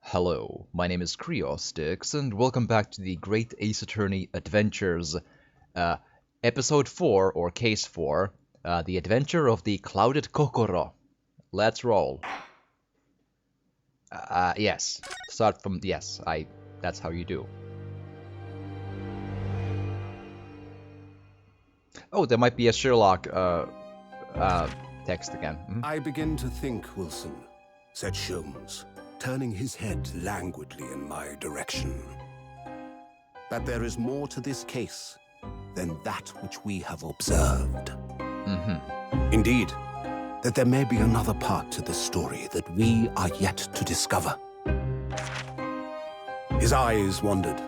Hello, my name is Creostix, and welcome back to the Great Ace Attorney Adventures, uh, Episode 4, or Case 4, The Adventure of the Clouded Kokoro. Let's roll. Yes. Start from, yes, that's how you do. Oh, there might be a Sherlock, text again. I begin to think, Wilson, said Sholmes, turning his head languidly in my direction, that there is more to this case than that which we have observed. Indeed, that there may be another part to this story that we are yet to discover. His eyes wandered,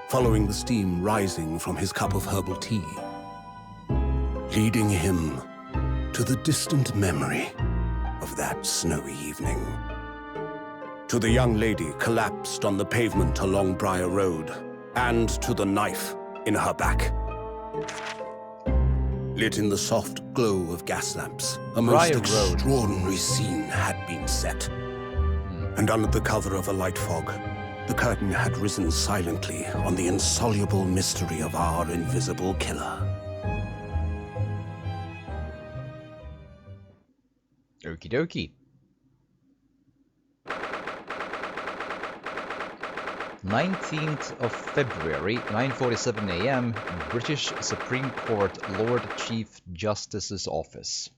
following the steam rising from his cup of herbal tea, leading him to the distant memory of that snowy evening. To the young lady collapsed on the pavement along Briar Road, and to the knife in her back. Lit in the soft glow of gas lamps, a most extraordinary scene had been set. And under the cover of a light fog, the curtain had risen silently on the insoluble mystery of our invisible killer. Okie dokie. 19th of February, 9:47 a.m., British Supreme Court Lord Chief Justice's office.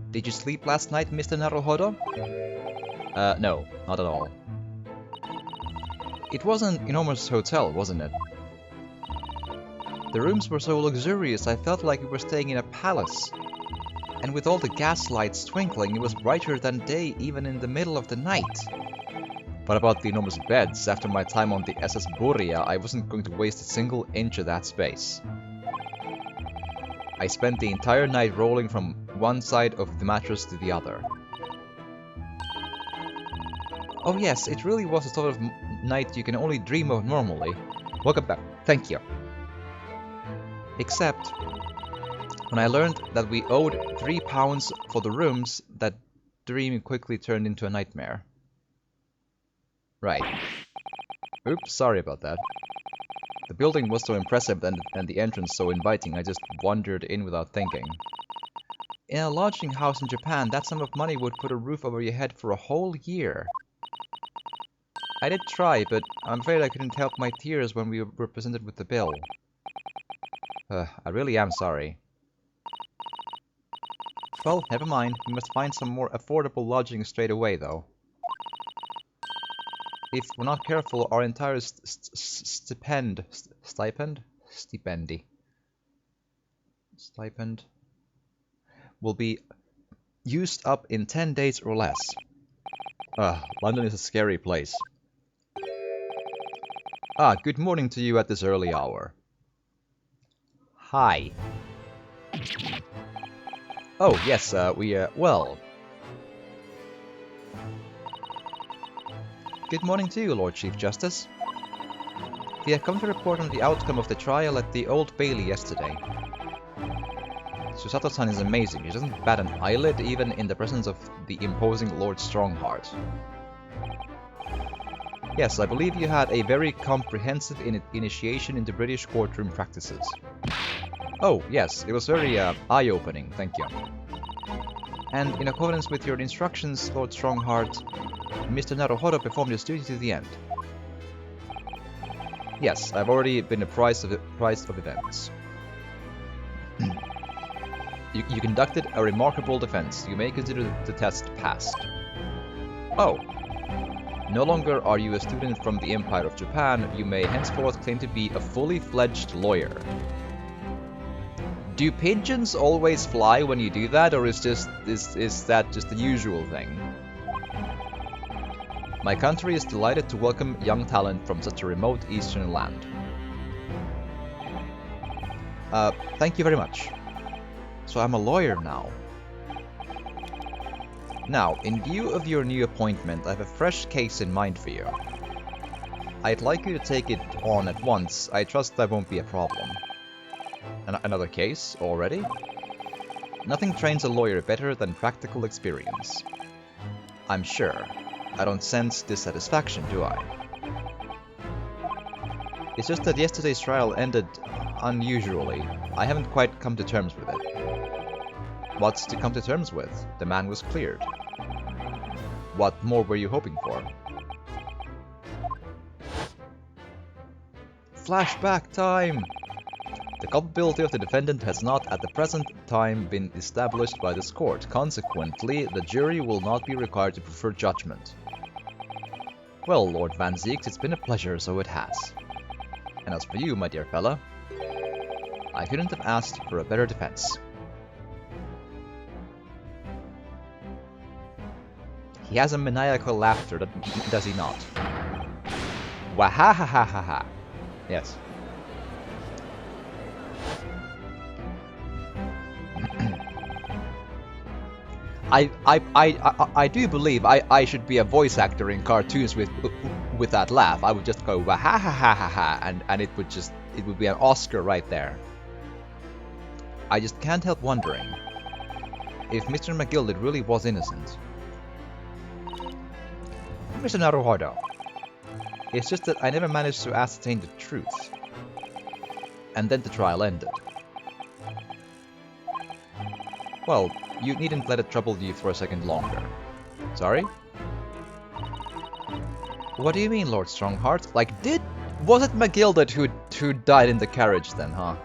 Did you sleep last night, Mr. Naruhodo? No, not at all. It was an enormous hotel, wasn't it? The rooms were so luxurious I felt like we were staying in a palace. And with all the gas lights twinkling, it was brighter than day even in the middle of the night. But about the enormous beds, after my time on the SS Buria, I wasn't going to waste a single inch of that space. I spent the entire night rolling from one side of the mattress to the other. Oh yes, it really was a sort of night you can only dream of normally. Welcome back. Thank you. Except, when I learned that we owed £3 for the rooms, that dream quickly turned into a nightmare. Right. Oops, sorry about that. The building was so impressive and the entrance so inviting, I just wandered in without thinking. In a lodging house in Japan, that sum of money would put a roof over your head for a whole year. I did try, but I'm afraid I couldn't help my tears when we were presented with the bill. I really am sorry. Well, never mind. We must find some more affordable lodging straight away, though. If we're not careful, our entire stipend will be used up in 10 days or less. London is a scary place. Good morning to you at this early hour. Hi. Oh, yes, well. Good morning to you, Lord Chief Justice. We have come to report on the outcome of the trial at the Old Bailey yesterday. Susato-san is amazing. She doesn't bat an eyelid even in the presence of the imposing Lord Strongheart. Yes, I believe you had a very comprehensive initiation into British courtroom practices. Oh, yes, it was very eye-opening, thank you. And in accordance with your instructions, Lord Strongheart, Mr. Naruhodo performed his duty to the end. Yes, I've already been apprised of events. You conducted a remarkable defense. You may consider the test passed. Oh. No longer are you a student from the Empire of Japan, you may henceforth claim to be a fully fledged lawyer. Do pigeons always fly when you do that, or is that just the usual thing? My country is delighted to welcome young talent from such a remote eastern land. Thank you very much. So I'm a lawyer now. Now, in view of your new appointment, I have a fresh case in mind for you. I'd like you to take it on at once. I trust that won't be a problem. Another case already? Nothing trains a lawyer better than practical experience. I'm sure. I don't sense dissatisfaction, do I? It's just that yesterday's trial ended unusually. I haven't quite come to terms with it. What's to come to terms with? The man was cleared. What more were you hoping for? Flashback time! The culpability of the defendant has not at the present time been established by this court. Consequently, the jury will not be required to prefer judgment. Well, Lord Van Zieks, it's been a pleasure, so it has. And as for you, my dear fella, I couldn't have asked for a better defense. He has a maniacal laughter, does he not? Wahahahaha. Yes. I do believe I should be a voice actor in cartoons with that laugh. I would just go wahahahaha, and it would be an Oscar right there. I just can't help wondering if Mr. McGilded really was innocent. Mr. Naruhodo, it's just that I never managed to ascertain the truth. And then the trial ended. Well, you needn't let it trouble you for a second longer. Sorry? What do you mean, Lord Strongheart? Like, was it McGilded who died in the carriage then, huh?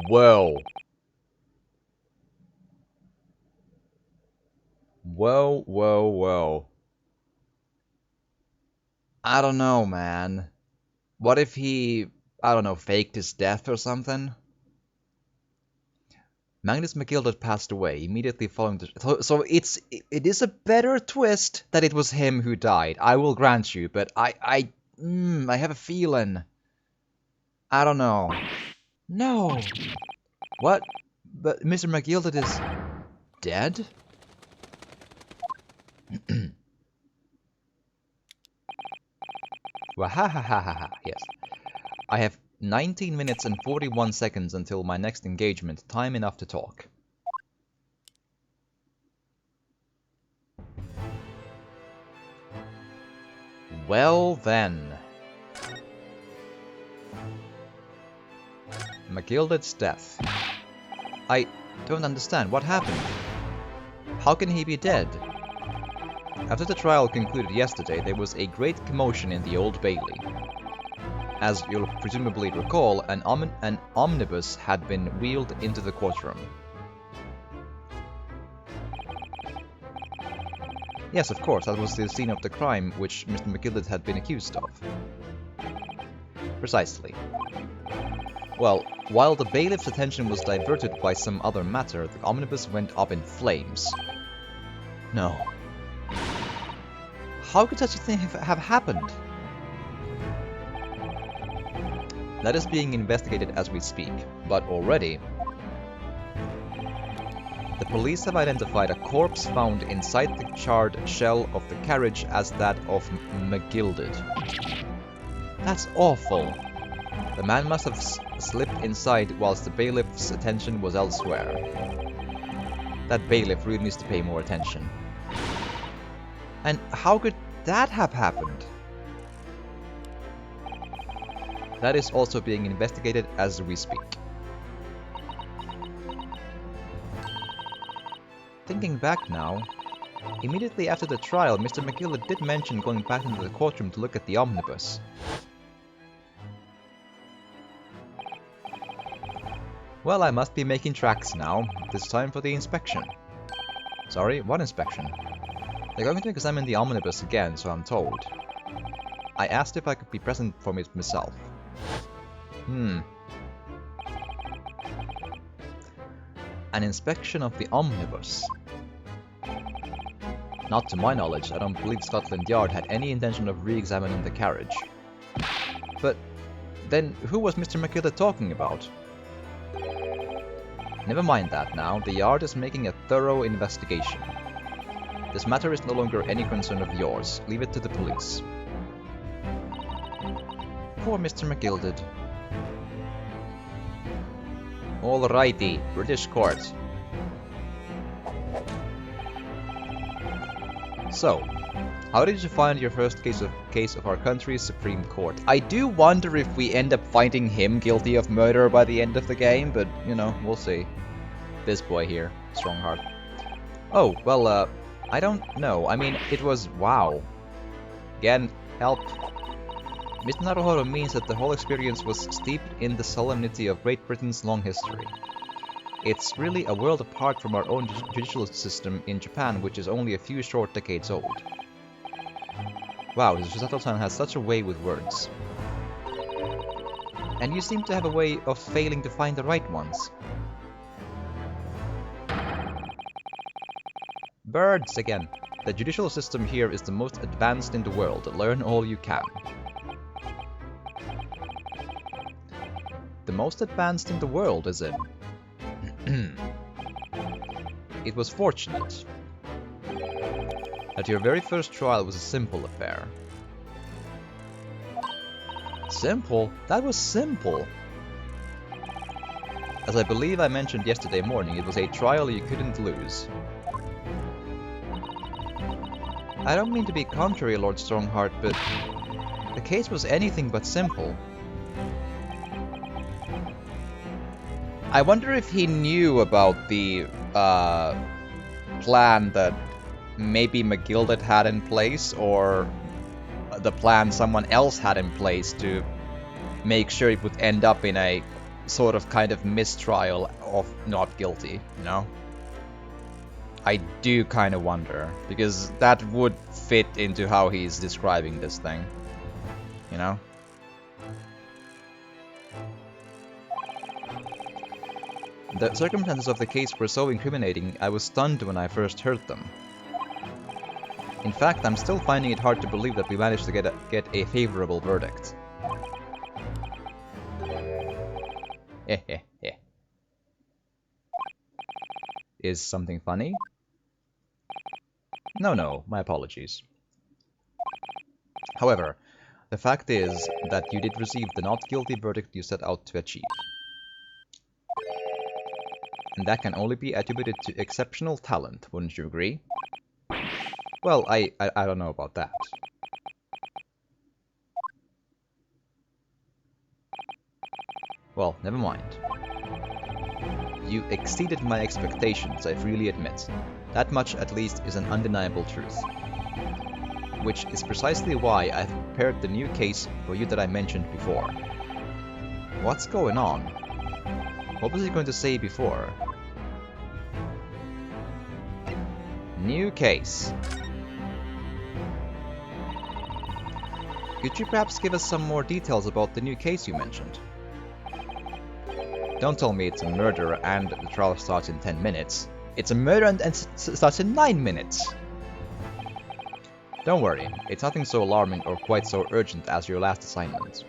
Whoa. Whoa, whoa, whoa. I don't know, man. What if he, I don't know, faked his death or something? Magnus McGilded passed away immediately following the... So it is a better twist that it was him who died, I will grant you, but I have a feeling. I don't know. No! What? But Mr. McGilded is... dead? Wahahahaha, yes. I have 19 minutes and 41 seconds until my next engagement. Time enough to talk. Well then. McGilded's death. I don't understand. What happened? How can he be dead? After the trial concluded yesterday, there was a great commotion in the Old Bailey. As you'll presumably recall, an omnibus had been wheeled into the courtroom. Yes, of course, that was the scene of the crime which Mr. McGilded had been accused of. Precisely. Well, while the bailiff's attention was diverted by some other matter, the omnibus went up in flames. No. How could such a thing have happened? That is being investigated as we speak, but already the police have identified a corpse found inside the charred shell of the carriage as that of McGilded. That's awful. The man must have slipped inside whilst the bailiff's attention was elsewhere. That bailiff really needs to pay more attention. And how could that have happened? That is also being investigated as we speak. Thinking back now, immediately after the trial, Mr. McGilded did mention going back into the courtroom to look at the omnibus. Well, I must be making tracks now. It's time for the inspection. Sorry, what inspection? They're going to examine the omnibus again, so I'm told. I asked if I could be present for it myself. An inspection of the omnibus. Not to my knowledge, I don't believe Scotland Yard had any intention of re-examining the carriage. But then, who was Mr. McGilded talking about? Never mind that now, the Yard is making a thorough investigation. This matter is no longer any concern of yours, leave it to the police. Poor Mr. McGilded. Alrighty, British court. So, how did you find your first case of our country's Supreme Court? I do wonder if we end up finding him guilty of murder by the end of the game, but, you know, we'll see. This boy here, Strongheart. Oh, well, I don't know. I mean, it was... wow. Again, help. Mr. Naruhodo means that the whole experience was steeped in the solemnity of Great Britain's long history. It's really a world apart from our own judicial system in Japan, which is only a few short decades old. Wow, Shisato-san has such a way with words. And you seem to have a way of failing to find the right ones. Birds again. The judicial system here is the most advanced in the world. Learn all you can. The most advanced in the world, is it? It was fortunate that your very first trial was a simple affair. Simple? That was simple! As I believe I mentioned yesterday morning, it was a trial you couldn't lose. I don't mean to be contrary, Lord Strongheart, but the case was anything but simple. I wonder if he knew about the plan that maybe McGilded had in place, or the plan someone else had in place to make sure it would end up in a sort of kind of mistrial of not guilty, you know? I do kind of wonder, because that would fit into how he's describing this thing, you know? The circumstances of the case were so incriminating, I was stunned when I first heard them. In fact, I'm still finding it hard to believe that we managed to get a favorable verdict. Is something funny? No, my apologies. However, the fact is that you did receive the not guilty verdict you set out to achieve. And that can only be attributed to exceptional talent, wouldn't you agree? Well, I don't know about that. Well, never mind. You exceeded my expectations, I freely admit. That much, at least, is an undeniable truth. Which is precisely why I've prepared the new case for you that I mentioned before. What's going on? What was he going to say before? New case. Could you perhaps give us some more details about the new case you mentioned? Don't tell me it's a murder and the trial starts in 10 minutes. It's a murder and starts in 9 minutes! Don't worry, it's nothing so alarming or quite so urgent as your last assignment.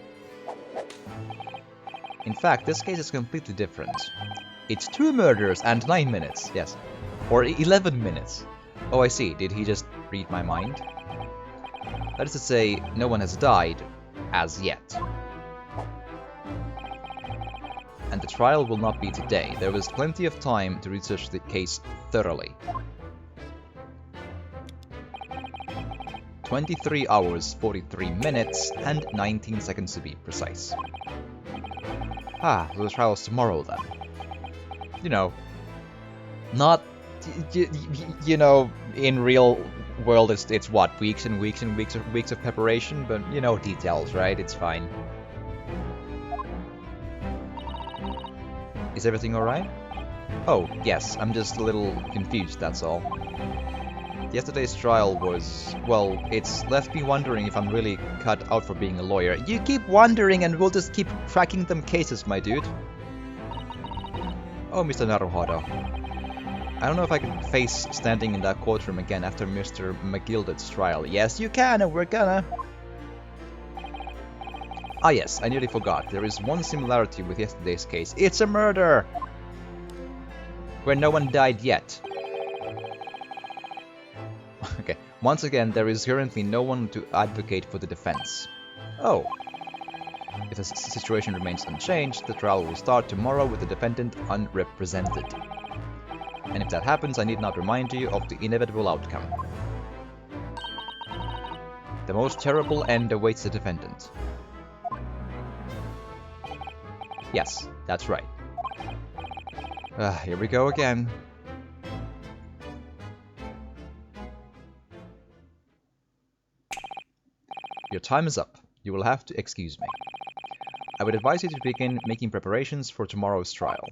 In fact, this case is completely different. It's 2 murders and 9 minutes, yes. Or 11 minutes. Oh, I see, did he just read my mind? That is to say, no one has died, as yet. And the trial will not be today. There was plenty of time to research the case thoroughly. 23 hours, 43 minutes, and 19 seconds to be precise. Ah, so the trial is tomorrow then. You know, not, you know, in real world it's what, weeks and weeks and weeks of preparation, but you know details, right? It's fine. Is everything alright? Oh, yes, I'm just a little confused, that's all. Yesterday's trial was... well, it's left me wondering if I'm really cut out for being a lawyer. You keep wondering and we'll just keep cracking them cases, my dude. Oh, Mr. Naruhodo. I don't know if I can face standing in that courtroom again after Mr. McGilded's trial. Yes, you can, and we're gonna... Ah yes, I nearly forgot. There is one similarity with yesterday's case. It's a murder! Where no one died yet. Okay, once again, there is currently no one to advocate for the defense. Oh. If the situation remains unchanged, the trial will start tomorrow with the defendant unrepresented. And if that happens, I need not remind you of the inevitable outcome. The most terrible end awaits the defendant. Yes, that's right. Here we go again. Your time is up. You will have to excuse me. I would advise you to begin making preparations for tomorrow's trial.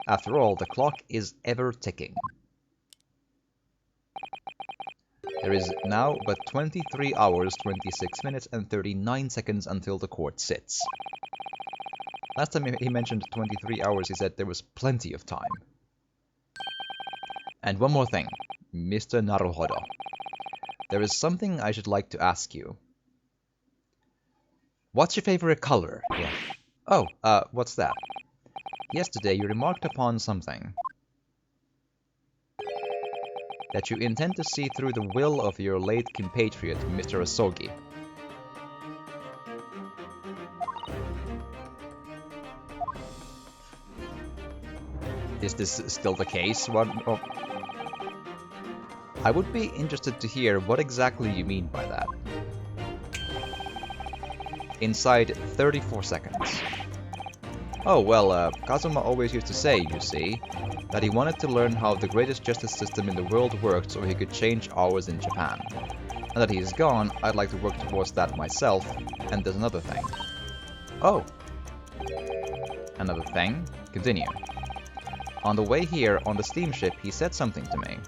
After all, the clock is ever ticking. There is now but 23 hours, 26 minutes, and 39 seconds until the court sits. Last time he mentioned 23 hours, he said there was plenty of time. And one more thing, Mr. Naruhodo. There is something I should like to ask you. What's your favorite color? Yeah. Oh, what's that? Yesterday you remarked upon something. That you intend to see through the will of your late compatriot, Mr. Asogi. Is this still the case? Oh. I would be interested to hear what exactly you mean by that. Inside 34 seconds. Oh, well, Kazuma always used to say, you see, that he wanted to learn how the greatest justice system in the world worked so he could change ours in Japan. Now that he is gone, I'd like to work towards that myself, and there's another thing. Oh! Another thing? Continue. On the way here, on the steamship, he said something to me.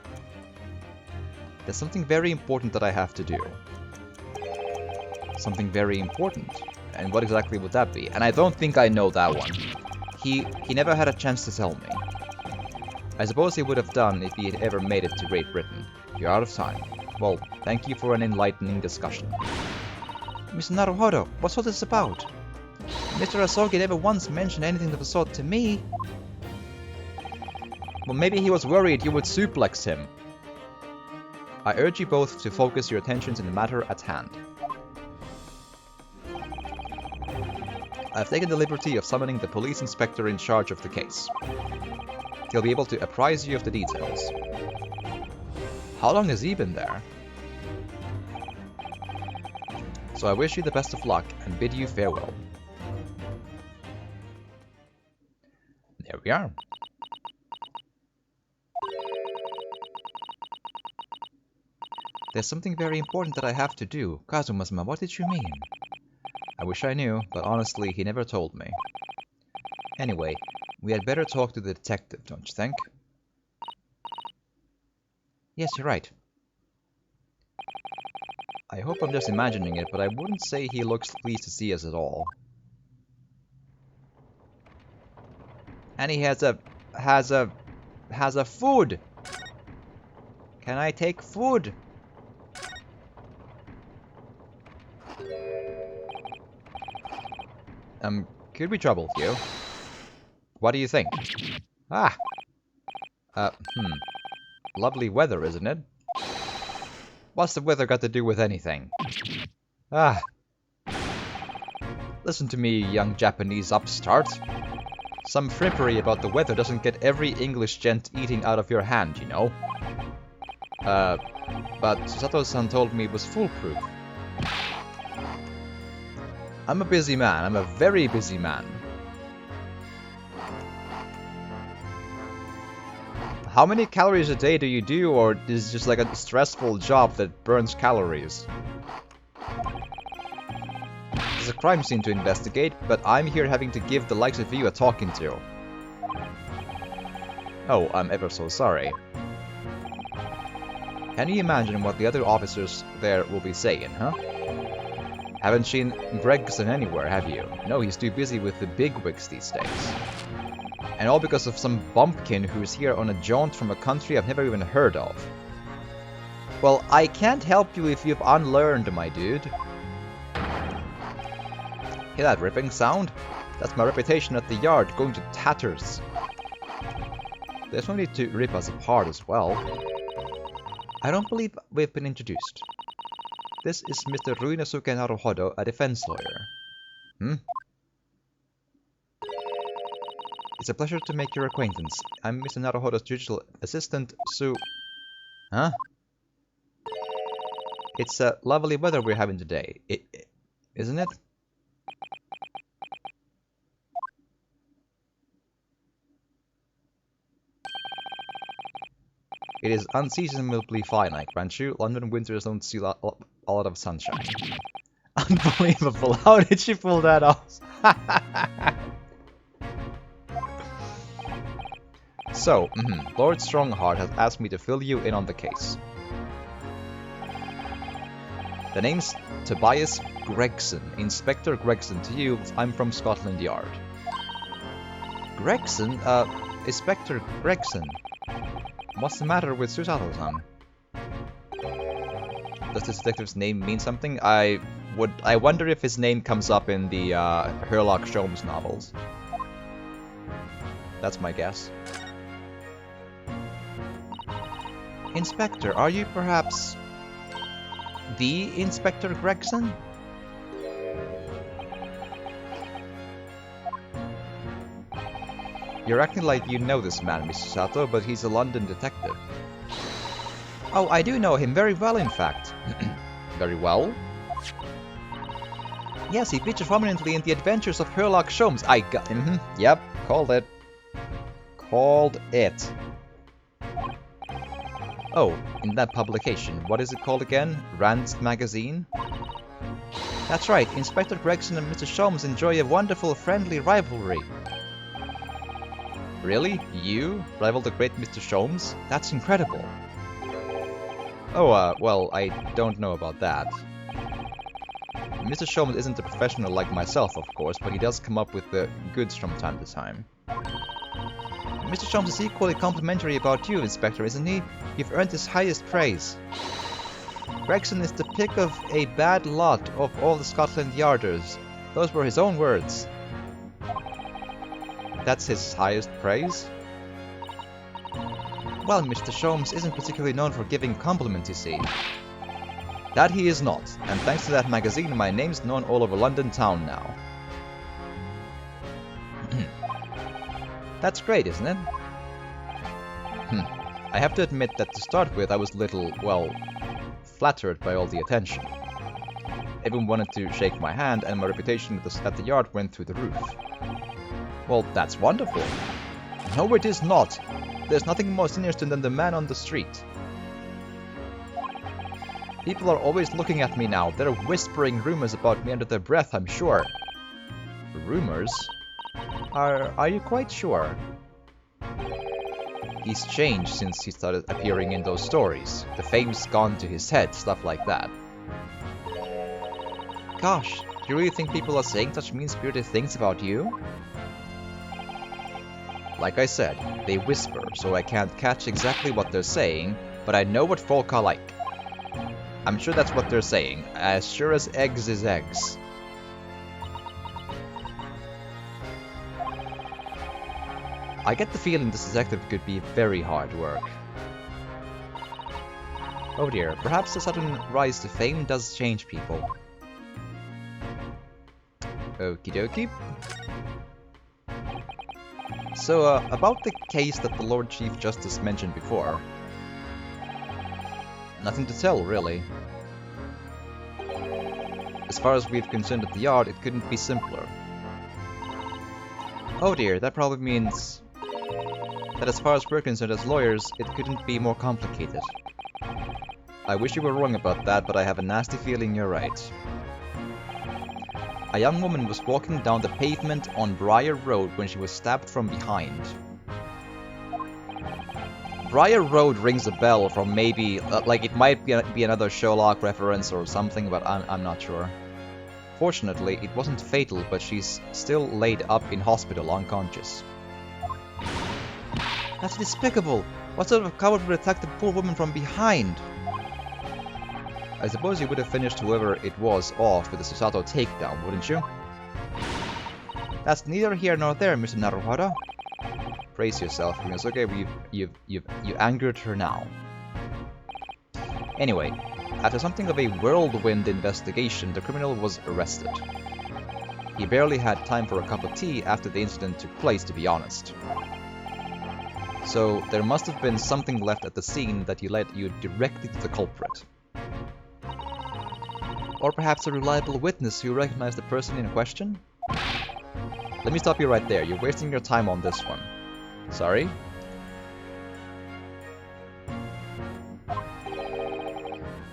There's something very important that I have to do. Something very important? And what exactly would that be? And I don't think I know that one. He never had a chance to tell me. I suppose he would have done if he had ever made it to Great Britain. You're out of time. Well, thank you for an enlightening discussion. Mr. Naruhodo, what's all this about? Mr. Asogi never once mentioned anything of the sort to me. Well, maybe he was worried you would suplex him. I urge you both to focus your attentions in the matter at hand. I've taken the liberty of summoning the police inspector in charge of the case. He'll be able to apprise you of the details. How long has he been there? So I wish you the best of luck and bid you farewell. There we are. There's something very important that I have to do. Kazuma-sama, what did you mean? I wish I knew, but honestly, he never told me. Anyway, we had better talk to the detective, don't you think? Yes, you're right. I hope I'm just imagining it, but I wouldn't say he looks pleased to see us at all. And he has a food! Can I take food? Could we trouble you? What do you think? Ah! Lovely weather, isn't it? What's the weather got to do with anything? Ah! Listen to me, young Japanese upstart. Some frippery about the weather doesn't get every English gent eating out of your hand, you know. But Sato-san told me it was foolproof. I'm a busy man. I'm a very busy man. How many calories a day do you do, or is it just like a stressful job that burns calories? There's a crime scene to investigate, but I'm here having to give the likes of you a talking to. Oh, I'm ever so sorry. Can you imagine what the other officers there will be saying, huh? Haven't seen Gregson anywhere, have you? No, he's too busy with the bigwigs these days. And all because of some bumpkin who's here on a jaunt from a country I've never even heard of. Well, I can't help you if you've unlearned, my dude. Hear that ripping sound? That's my reputation at the yard going to tatters. There's no need to rip us apart as well. I don't believe we've been introduced. This is Mr. Ruinosuke Naruhodo, a defense lawyer. It's a pleasure to make your acquaintance. I'm Mr. Naruhodo's judicial assistant, Huh? It's lovely weather we're having today, isn't it? It is unseasonably fine, I grant you. London winters don't see a lot of sunshine. Unbelievable. How did she pull that off? So, Lord Strongheart has asked me to fill you in on the case. The name's Tobias Gregson. Inspector Gregson to you. I'm from Scotland Yard. Gregson? Inspector Gregson. What's the matter with Susato-san? Does this detective's name mean something? I wonder if his name comes up in the Sherlock Holmes novels. That's my guess. Inspector, are you perhaps the Inspector Gregson? You're acting like you know this man, Mr. Sato, but he's a London detective. Oh, I do know him very well, in fact. Very well? Yes, he features prominently in the adventures of Sherlock Holmes. I got him. Yep, called it. Called it. Oh, in that publication. What is it called again? Rand's Magazine? That's right, Inspector Gregson and Mr. Holmes enjoy a wonderful friendly rivalry. Really? You? Rival the great Mr. Holmes? That's incredible. Oh, well, I don't know about that. Mr. Holmes isn't a professional like myself, of course, but he does come up with the goods from time to time. Mr. Holmes is equally complimentary about you, Inspector, isn't he? You've earned his highest praise. Gregson is the pick of a bad lot of all the Scotland Yarders. Those were his own words. That's his highest praise? Well, Mr. Holmes isn't particularly known for giving compliments, you see. That he is not, and thanks to that magazine, my name's known all over London town now. That's great, isn't it? I have to admit that to start with, I was a little, well, flattered by all the attention. Everyone wanted to shake my hand, and my reputation at the yard went through the roof. Well, that's wonderful. No, it is not. There's nothing more sinister than the man on the street. People are always looking at me now. They're whispering rumors about me under their breath, I'm sure. Rumors? Are you quite sure? He's changed since he started appearing in those stories. The fame's gone to his head, stuff like that. Gosh, do you really think people are saying such mean-spirited things about you? Like I said, they whisper, so I can't catch exactly what they're saying, but I know what folk are like. I'm sure that's what they're saying, as sure as eggs is eggs. I get the feeling this detective could be very hard work. Oh dear, perhaps the sudden rise to fame does change people. Okie dokie. So, about the case that the Lord Chief Justice mentioned before. Nothing to tell, really. As far as we've concerned at the yard, it couldn't be simpler. Oh dear, that probably means that as far as we're concerned as lawyers, it couldn't be more complicated. I wish you were wrong about that, but I have a nasty feeling you're right. A young woman was walking down the pavement on Briar Road when she was stabbed from behind. Briar Road rings a bell from maybe, like it might be another Sherlock reference or something, but I'm not sure. Fortunately, it wasn't fatal, but she's still laid up in hospital unconscious. That's despicable! What sort of coward would attack the poor woman from behind? I suppose you would have finished whoever it was off with a Susato takedown, wouldn't you? That's neither here nor there, Mr. Naruhara. Brace yourself, Ryunosuke. You angered her now. Anyway, after something of a whirlwind investigation, the criminal was arrested. He barely had time for a cup of tea after the incident took place, to be honest. So, there must have been something left at the scene that led you directly to the culprit. Or perhaps a reliable witness who recognized the person in question? Let me stop you right there. You're wasting your time on this one. Sorry?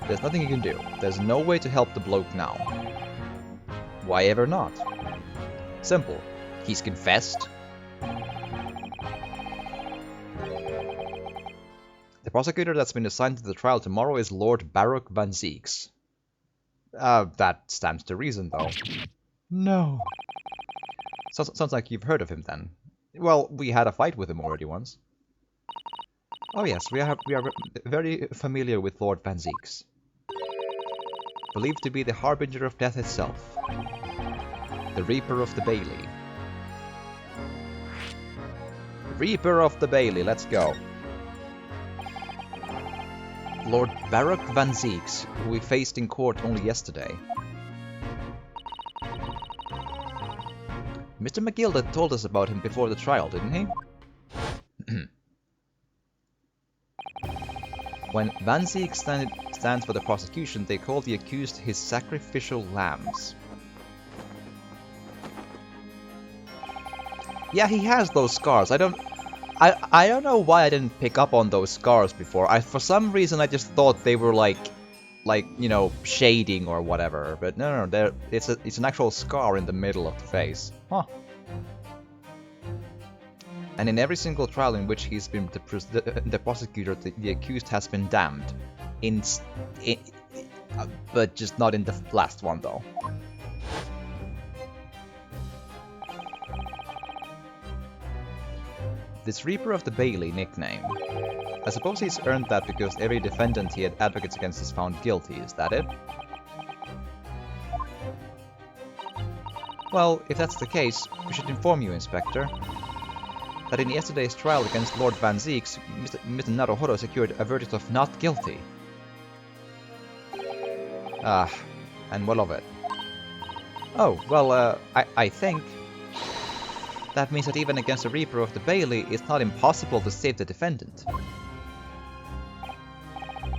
There's nothing you can do. There's no way to help the bloke now. Why ever not? Simple. He's confessed. The prosecutor that's been assigned to the trial tomorrow is Lord Baruch Van Zieks. That stands to reason, though. No. Sounds like you've heard of him, then. Well, we had a fight with him already once. Oh yes, we are very familiar with Lord Van Zieks. Believed to be the harbinger of death itself. The Reaper of the Bailey. Reaper of the Bailey, let's go. Lord Baruch Van Zieks, who we faced in court only yesterday. Mr. McGilda told us about him before the trial, didn't he? When Van Zieks stands for the prosecution, they call the accused his sacrificial lambs. Yeah, he has those scars. I don't know why I didn't pick up on those scars before. For some reason I just thought they were like you know, shading or whatever. But no, it's an actual scar in the middle of the face. Huh. And in every single trial in which he's been the prosecutor, the accused has been damned. But just not in the last one, though. This Reaper of the Bailey nickname. I suppose he's earned that because every defendant he had advocates against is found guilty, is that it? Well, if that's the case, we should inform you, Inspector, that in yesterday's trial against Lord Van Zieks, Mr. Naruhodo secured a verdict of not guilty. Ah, and what of it? Oh, well, I think that means that even against a Reaper of the Bailey, it's not impossible to save the defendant.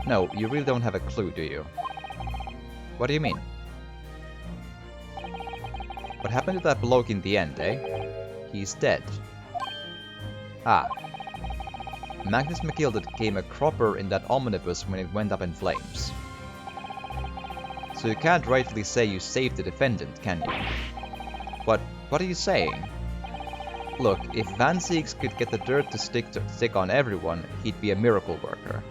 No, you really don't have a clue, do you? What do you mean? What happened to that bloke in the end, eh? He's dead. Ah. Magnus McGilda became a cropper in that omnibus when it went up in flames. So you can't rightfully say you saved the defendant, can you? What are you saying? Look, if Van Zieks could get the dirt to stick on everyone, he'd be a miracle worker.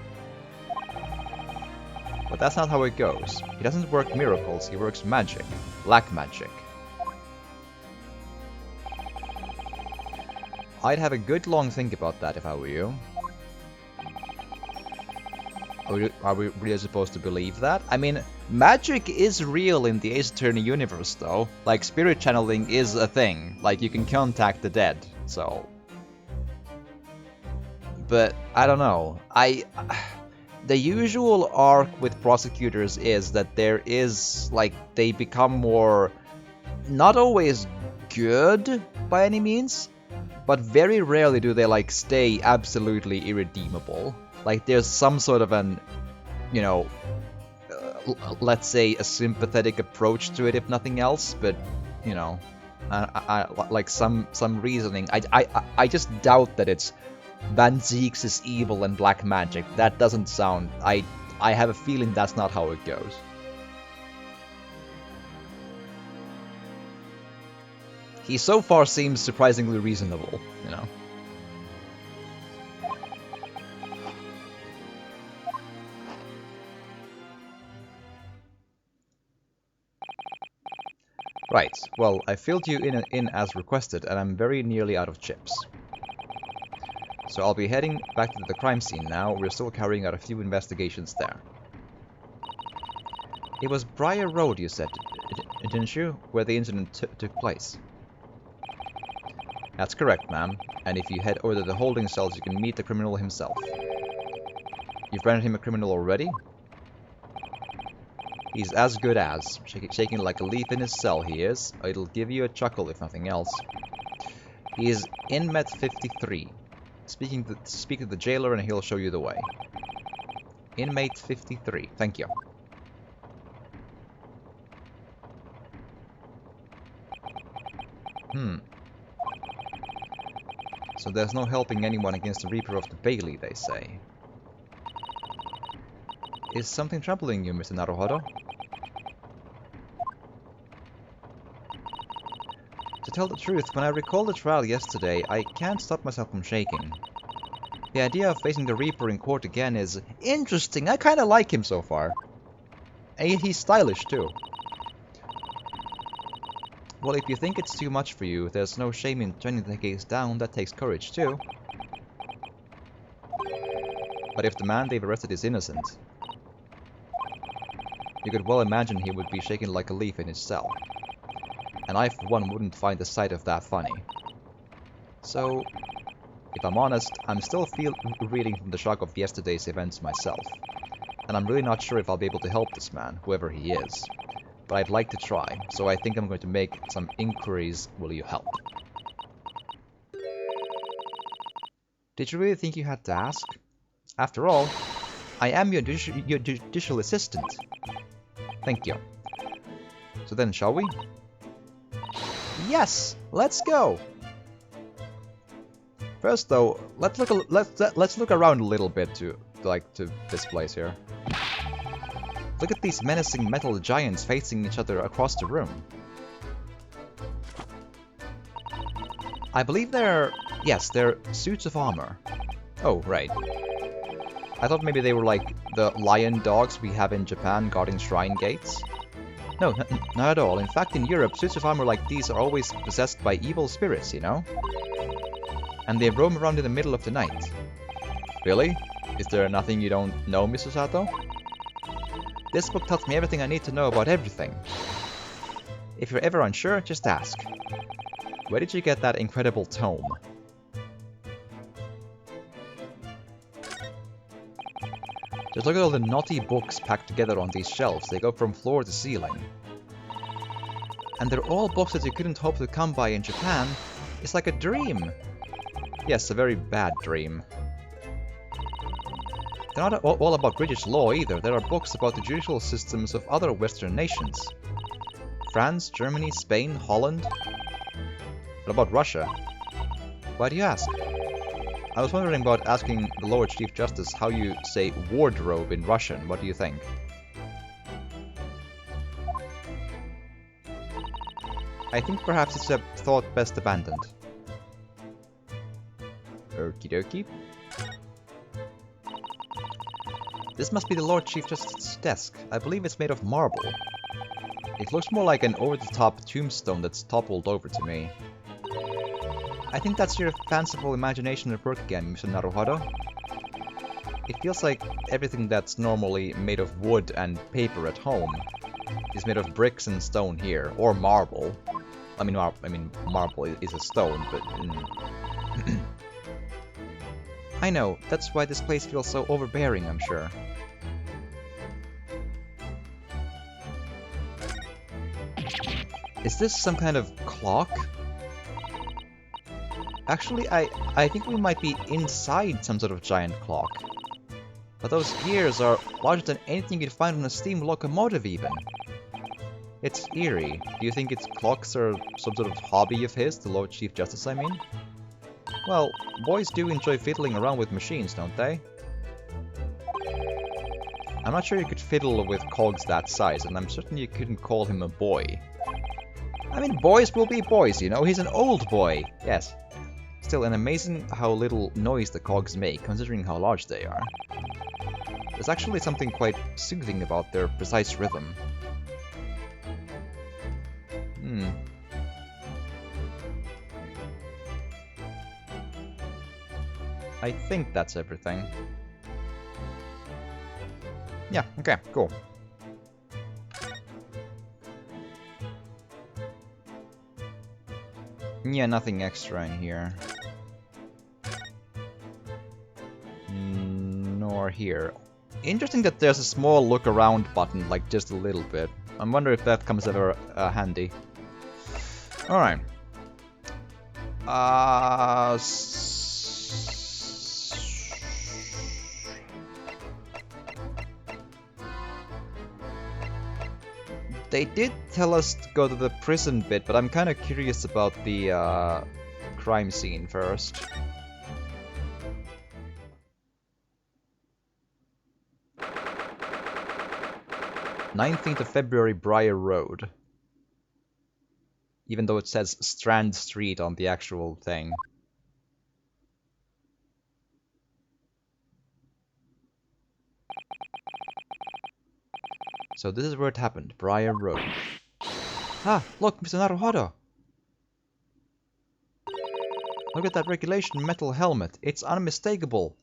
But that's not how it goes. He doesn't work miracles, he works magic. Black magic. I'd have a good long think about that if I were you. Are we really supposed to believe that? I mean, magic is real in the Ace Attorney universe, though. Like, spirit channeling is a thing. Like, you can contact the dead, so... But, I don't know. The usual arc with prosecutors is that there is, like, they become more... not always good, by any means, but very rarely do they, like, stay absolutely irredeemable. Like, there's some sort of an, you know, let's say a sympathetic approach to it, if nothing else, but, you know, like some reasoning. I just doubt that it's Van Zieks is evil and black magic. That doesn't sound... I have a feeling that's not how it goes. He so far seems surprisingly reasonable, you know. Right, well, I filled you in as requested, and I'm very nearly out of chips. So I'll be heading back to the crime scene now. We're still carrying out a few investigations there. It was Briar Road, you said, didn't you, where the incident took place? That's correct, ma'am, and if you head over to the holding cells, you can meet the criminal himself. You've rendered him a criminal already? He's as good as. Shaking like a leaf in his cell, he is. It'll give you a chuckle, if nothing else. He is inmate 53. Speak to the jailer and he'll show you the way. Inmate 53. Thank you. So there's no helping anyone against the Reaper of the Bailey, they say. Is something troubling you, Mr. Naruhodo? To tell the truth, when I recall the trial yesterday, I can't stop myself from shaking. The idea of facing the Reaper in court again is interesting. I kinda like him so far. And he's stylish too. Well, if you think it's too much for you, there's no shame in turning the case down. That takes courage too. But if the man they've arrested is innocent, you could well imagine he would be shaken like a leaf in his cell. And I, for one, wouldn't find the sight of that funny. So, if I'm honest, I'm still reeling from the shock of yesterday's events myself. And I'm really not sure if I'll be able to help this man, whoever he is. But I'd like to try, so I think I'm going to make some inquiries. Will you help? Did you really think you had to ask? After all, I am your judicial assistant. Thank you. So then, shall we? Yes, let's go. First, though, let's look around a little bit to this place here. Look at these menacing metal giants facing each other across the room. I believe they're suits of armor. Oh, right. I thought maybe they were like the lion dogs we have in Japan guarding shrine gates. No, not at all. In fact, in Europe, suits of armor like these are always possessed by evil spirits, you know? And they roam around in the middle of the night. Really? Is there nothing you don't know, Mr. Sato? This book tells me everything I need to know about everything. If you're ever unsure, just ask. Where did you get that incredible tome? Just look at all the naughty books packed together on these shelves. They go from floor to ceiling. And they're all books that you couldn't hope to come by in Japan. It's like a dream. Yes, a very bad dream. They're not all about British law either. There are books about the judicial systems of other Western nations. France, Germany, Spain, Holland. What about Russia? Why do you ask? I was wondering about asking the Lord Chief Justice how you say wardrobe in Russian. What do you think? I think perhaps it's a thought best abandoned. Okie dokie. This must be the Lord Chief Justice's desk. I believe it's made of marble. It looks more like an over-the-top tombstone that's toppled over to me. I think that's your fanciful imagination at work again, Mr. Naruhodo. It feels like everything that's normally made of wood and paper at home is made of bricks and stone here, or marble. I mean, marble is a stone, but... I know, that's why this place feels so overbearing, I'm sure. Is this some kind of clock? Actually, I think we might be inside some sort of giant clock. But those gears are larger than anything you'd find on a steam locomotive even. It's eerie. Do you think its clocks are some sort of hobby of his, the Lord Chief Justice, I mean? Well, boys do enjoy fiddling around with machines, don't they? I'm not sure you could fiddle with cogs that size, and I'm certain you couldn't call him a boy. I mean, boys will be boys, you know, he's an old boy, yes. Still, an amazing how little noise the cogs make, considering how large they are. There's actually something quite soothing about their precise rhythm. I think that's everything. Yeah, okay, cool. Yeah, nothing extra in here. Nor here. Interesting that there's a small look around button, like just a little bit. I wonder if that comes ever handy. Alright. They did tell us to go to the prison bit, but I'm kind of curious about the crime scene first. "19th of February, Briar Road." Even though it says Strand Street on the actual thing. So this is where it happened, Briar Road. Ah, look, Mr. Naruhodo! Look at that regulation metal helmet. It's unmistakable.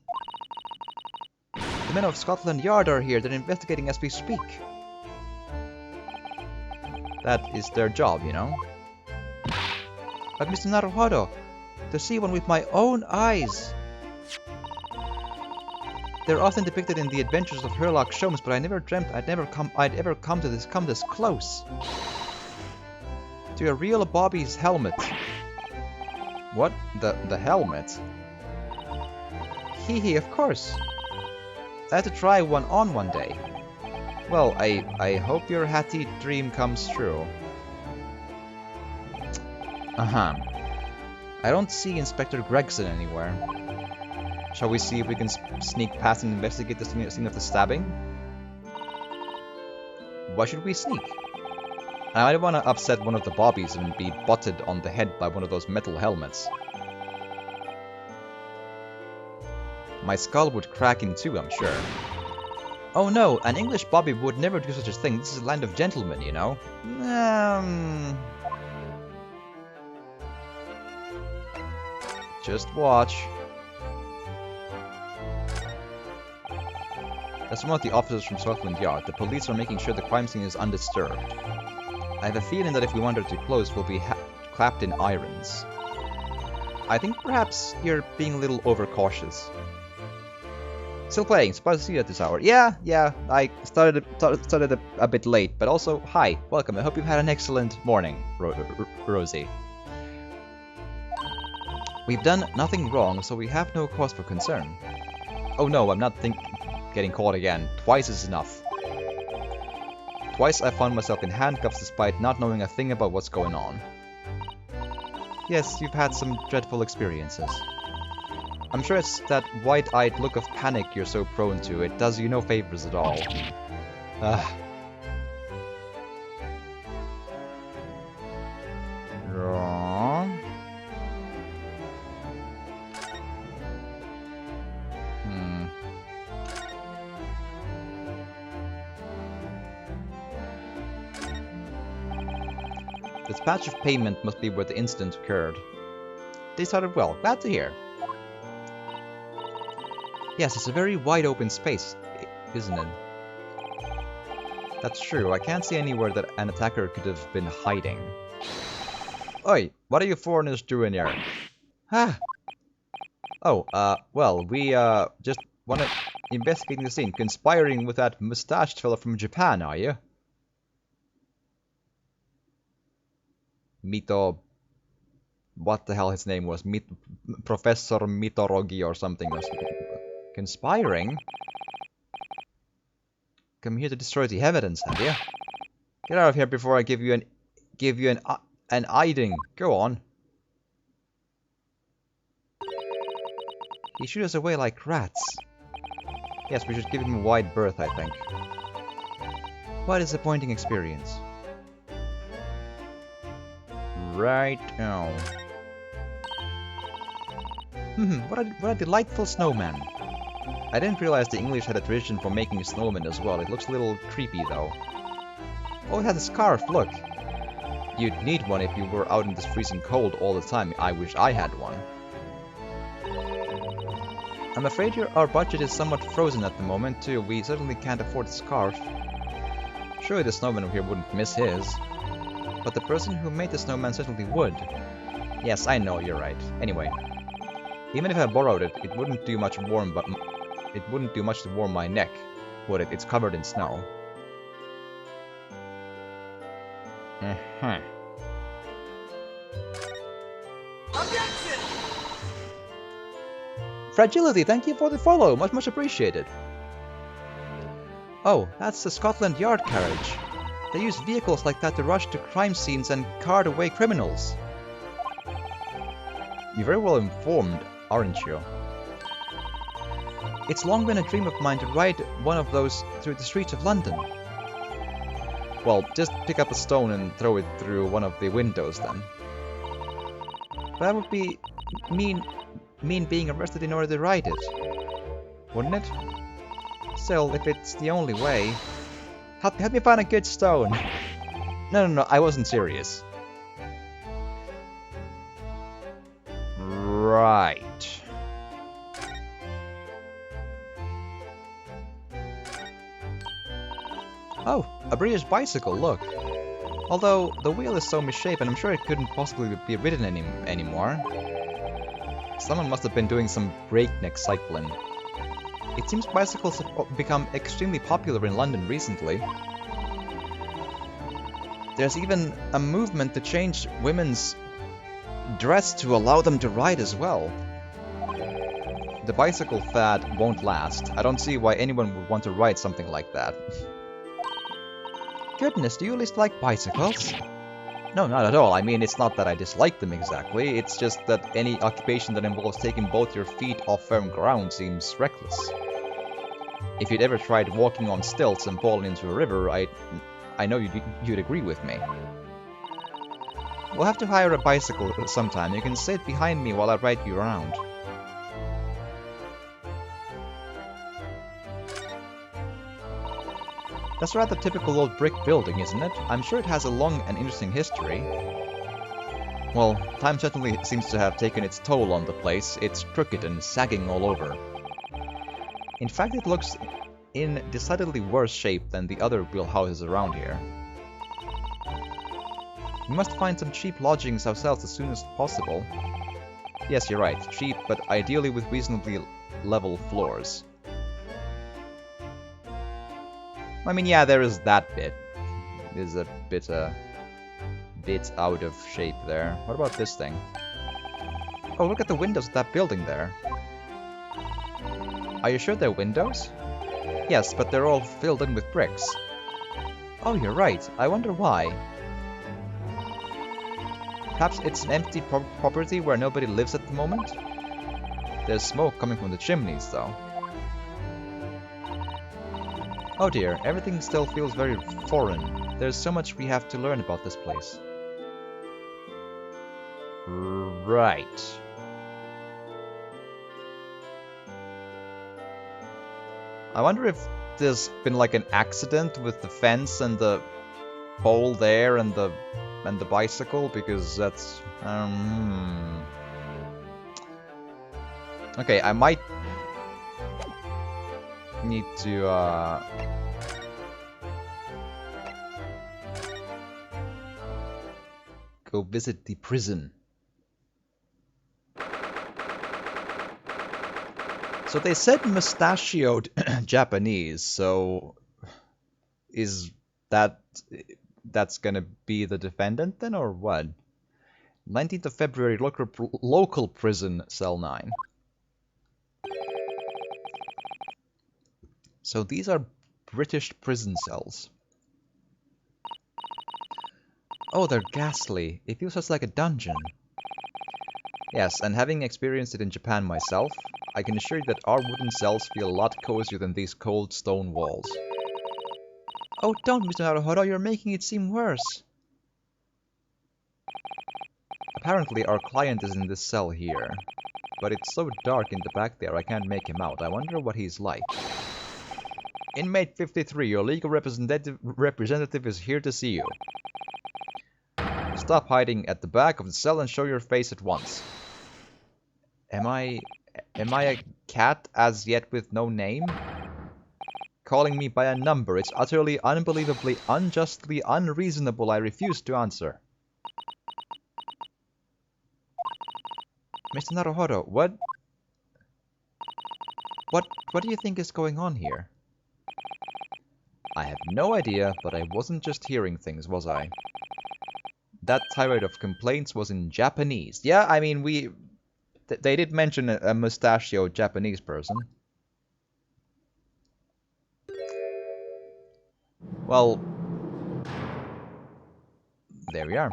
The men of Scotland Yard are here. They're investigating as we speak. That is their job, you know. But Mr. Naruhodo, to see one with my own eyes. They're often depicted in the adventures of Sherlock Holmes, but I never dreamt I'd ever come this close. To a real Bobby's helmet. What? The helmet? Hee, of course. I had to try one on one day. Well, I hope your hatty dream comes true. Uh-huh. I don't see Inspector Gregson anywhere. Shall we see if we can sneak past and investigate the scene of the stabbing? Why should we sneak? I might want to upset one of the bobbies and be butted on the head by one of those metal helmets. My skull would crack in two, I'm sure. Oh no, an English bobby would never do such a thing. This is a land of gentlemen, you know? Just watch. That's one of the officers from Scotland Yard. The police are making sure the crime scene is undisturbed. I have a feeling that if we wander too close, we'll be clapped in irons. I think perhaps you're being a little overcautious. Still playing, surprised to see you at this hour. Yeah, I started a bit late, but also, hi, welcome. I hope you've had an excellent morning, Rosie. We've done nothing wrong, so we have no cause for concern. Oh no, I'm not getting caught again. Twice is enough. Twice I found myself in handcuffs despite not knowing a thing about what's going on. Yes, you've had some dreadful experiences. I'm sure it's that wide-eyed look of panic you're so prone to. It does you no favors at all. Wrong. This patch of pavement must be where the incident occurred. They started well. Glad to hear. Yes, it's a very wide open space, isn't it? That's true. I can't see anywhere that an attacker could have been hiding. Oi, what are you foreigners doing here? Ah. Oh, well, we, just wanna investigate the scene. Conspiring with that mustached fellow from Japan, are you? Mito... What the hell his name was? Professor Mitorogi or something. Conspiring? Come here to destroy the evidence, have you? Get out of here before I give you an hiding. Go on. He shoot us away like rats. Yes, we should give him a wide berth, I think. What a disappointing experience. Right now. What a delightful snowman. I didn't realize the English had a tradition for making snowmen as well. It looks a little creepy though. Oh, it has a scarf, look. You'd need one if you were out in this freezing cold all the time. I wish I had one. I'm afraid our budget is somewhat frozen at the moment too. We certainly can't afford a scarf. Surely the snowman here wouldn't miss his. But the person who made the snowman certainly would. Yes, I know, you're right. Anyway. Even if I borrowed it, it wouldn't do much to warm my neck, would it? It's covered in snow. Objection! Fragility, thank you for the follow. Much appreciated. Oh, that's the Scotland Yard carriage. They use vehicles like that to rush to crime scenes and cart away criminals. You're very well informed, aren't you? It's long been a dream of mine to ride one of those through the streets of London. Well, just pick up a stone and throw it through one of the windows then. But that would be mean being arrested in order to ride it. Wouldn't it? Still, if it's the only way... Help me find a good stone! No, I wasn't serious. Right. Oh, a British bicycle, look. Although, the wheel is so misshapen, I'm sure it couldn't possibly be ridden anymore. Someone must have been doing some breakneck cycling. It seems bicycles have become extremely popular in London recently. There's even a movement to change women's dress to allow them to ride as well. The bicycle fad won't last. I don't see why anyone would want to ride something like that. Goodness, do you at least like bicycles? No, not at all. I mean, it's not that I dislike them exactly. It's just that any occupation that involves taking both your feet off firm ground seems reckless. If you'd ever tried walking on stilts and fallen into a river, I know you'd agree with me. We'll have to hire a bicycle sometime. You can sit behind me while I ride you around. That's a rather typical old brick building, isn't it? I'm sure it has a long and interesting history. Well, time certainly seems to have taken its toll on the place. It's crooked and sagging all over. In fact, it looks in decidedly worse shape than the other wheel houses around here. We must find some cheap lodgings ourselves as soon as possible. Yes, you're right. Cheap, but ideally with reasonably level floors. I mean, yeah, there is that bit. It is a bit out of shape there. What about this thing? Oh, look at the windows of that building there. Are you sure they're windows? Yes, but they're all filled in with bricks. Oh, you're right. I wonder why. Perhaps it's an empty property where nobody lives at the moment? There's smoke coming from the chimneys, though. Oh dear, everything still feels very foreign. There's so much we have to learn about this place. Right. I wonder if there's been like an accident with the fence and the pole there and the bicycle, because that's okay, I might need to go visit the prison. So they said mustachioed Japanese, so is that's gonna be the defendant then, or what? 19th of February, local prison, cell 9. So these are British prison cells. Oh, they're ghastly. It feels just like a dungeon. Yes, and having experienced it in Japan myself, I can assure you that our wooden cells feel a lot cozier than these cold stone walls. Oh, don't, Mr. Naruhodo, you're making it seem worse. Apparently, our client is in this cell here. But it's so dark in the back there, I can't make him out. I wonder what he's like. Inmate 53, your legal representative is here to see you. Stop hiding at the back of the cell and show your face at once. Am I a cat as yet with no name? Calling me by a number. It's utterly, unbelievably, unjustly, unreasonable. I refuse to answer. Mr. Naruhodo, what do you think is going on here? I have no idea, but I wasn't just hearing things, was I? That tirade of complaints was in Japanese. Yeah, I mean, they did mention a mustachioed Japanese person. Well, There we are.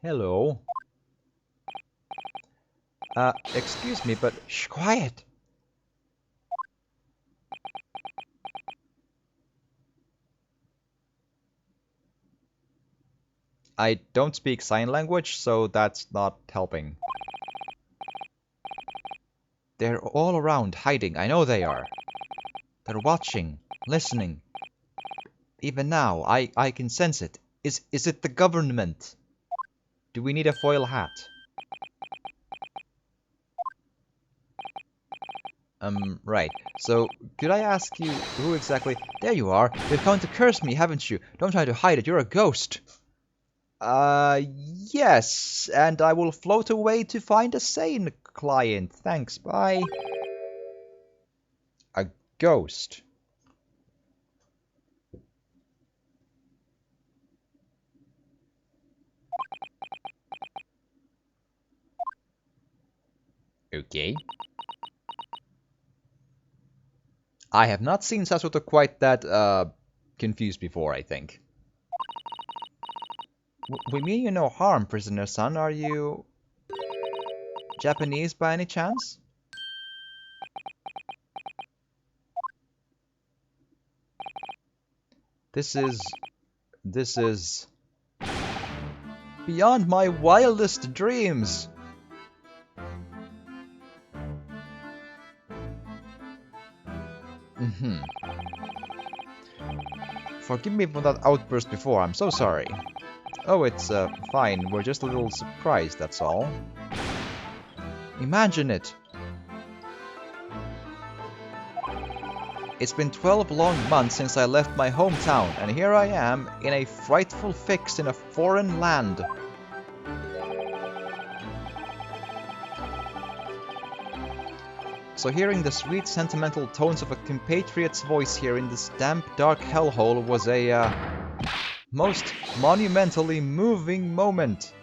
Hello. Excuse me, but shh, quiet. I don't speak sign language, so that's not helping. They're all around, hiding. I know they are. They're watching, listening. Even now, I can sense it. Is it the government? Do we need a foil hat? Right. So, could I ask you who exactly... There you are! You've come to curse me, haven't you? Don't try to hide it, you're a ghost! Yes, and I will float away to find a sane client. Thanks, bye. A ghost. Okay. I have not seen Sasuke quite that, confused before, I think. We mean you no harm, prisoner son. Are you... Japanese by any chance? This is... beyond my wildest dreams! Forgive me for that outburst before, I'm so sorry. Oh, it's, fine, we're just a little surprised, that's all. Imagine it! It's been 12 long months since I left my hometown, and here I am, in a frightful fix in a foreign land. So hearing the sweet, sentimental tones of a compatriot's voice here in this damp, dark hellhole was a, most monumentally moving moment.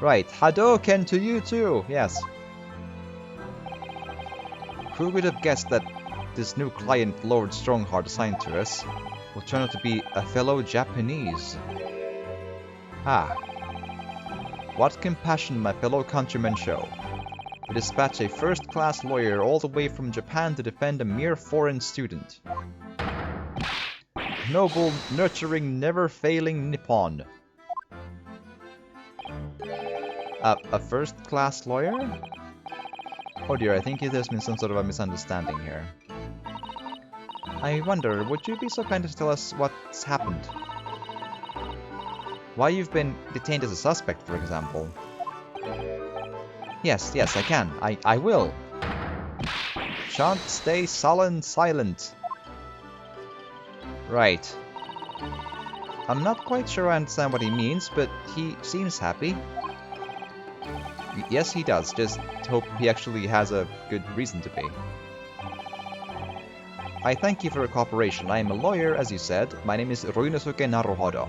Right, Hadouken to you too, yes. Who would have guessed that this new client Lord Strongheart assigned to us will turn out to be a fellow Japanese? Ah. What compassion my fellow countrymen show. To dispatch a first-class lawyer all the way from Japan to defend a mere foreign student. Noble, nurturing, never-failing Nippon. A first-class lawyer? Oh dear, I think there's been some sort of a misunderstanding here. I wonder, would you be so kind as to tell us what's happened? Why you've been detained as a suspect, for example? Yes, I can. I will. Shan't stay sullen silent. Right. I'm not quite sure I understand what he means, but he seems happy. Yes, he does. Just hope he actually has a good reason to be. I thank you for your cooperation. I am a lawyer, as you said. My name is Ruinosuke Naruhodo.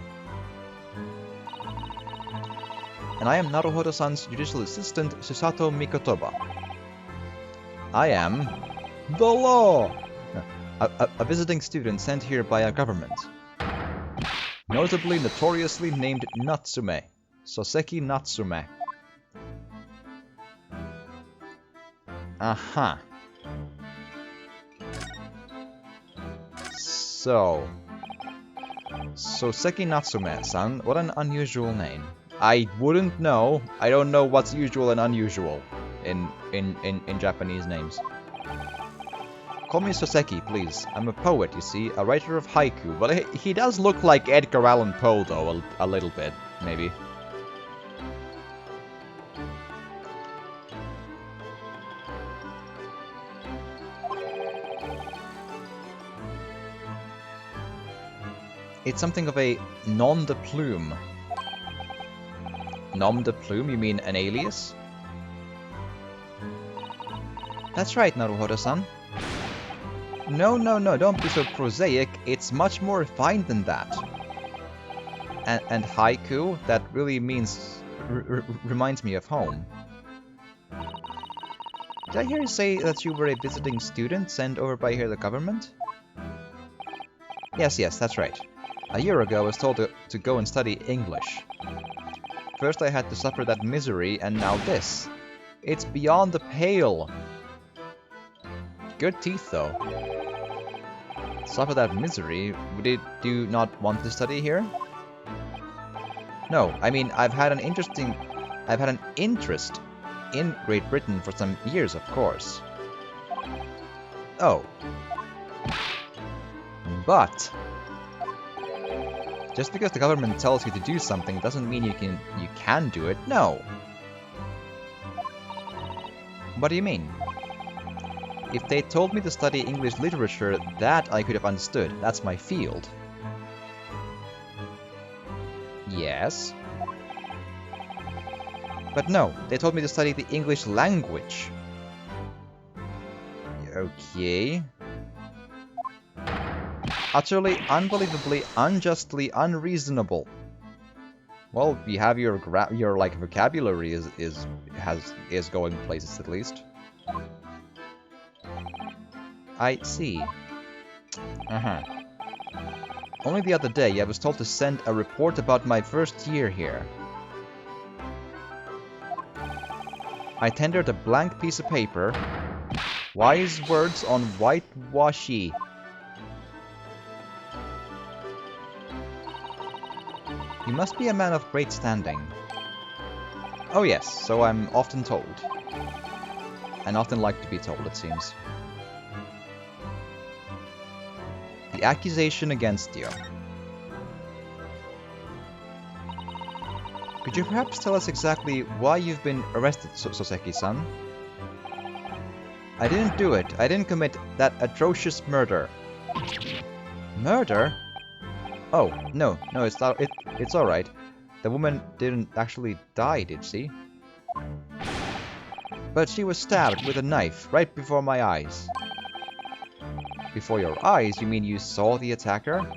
And I am Naruhodo-san's judicial assistant, Susato Mikotoba. I am the law! A visiting student sent here by our government. Notably notoriously named Natsume. Soseki Natsume. Aha. So... Soseki Natsume-san, what an unusual name. I wouldn't know. I don't know what's usual and unusual in Japanese names. Call me Soseki, please. I'm a poet, you see, a writer of haiku. But he does look like Edgar Allan Poe, though, a little bit, maybe. It's something of a nom de plume. Nom de plume? You mean an alias? That's right, Naruhodo-san. No, don't be so prosaic. It's much more refined than that. And haiku, that really means... reminds me of home. Did I hear you say that you were a visiting student sent over by here the government? Yes, that's right. A year ago I was told to go and study English. First I had to suffer that misery, and now this. It's beyond the pale. Good teeth, though. Suffer that misery? Do you not want to study here? No, I mean, I've had an interest in Great Britain for some years, of course. Oh. But just because the government tells you to do something doesn't mean you can do it. No. What do you mean? If they told me to study English literature, that I could have understood. That's my field. Yes. But no, they told me to study the English language. Okay. Utterly, unbelievably, unjustly, unreasonable. Well, you have your like vocabulary is going places at least. I see. Only the other day I was told to send a report about my first year here. I tendered a blank piece of paper. Wise words on whitewashy. You must be a man of great standing. Oh yes, so I'm often told. And often like to be told, it seems. The accusation against you. Could you perhaps tell us exactly why you've been arrested, Soseki-san? I didn't do it. I didn't commit that atrocious murder. Murder? Oh, no, it's not. It's all right. The woman didn't actually die, did she? But she was stabbed with a knife right before my eyes. Before your eyes? You mean you saw the attacker?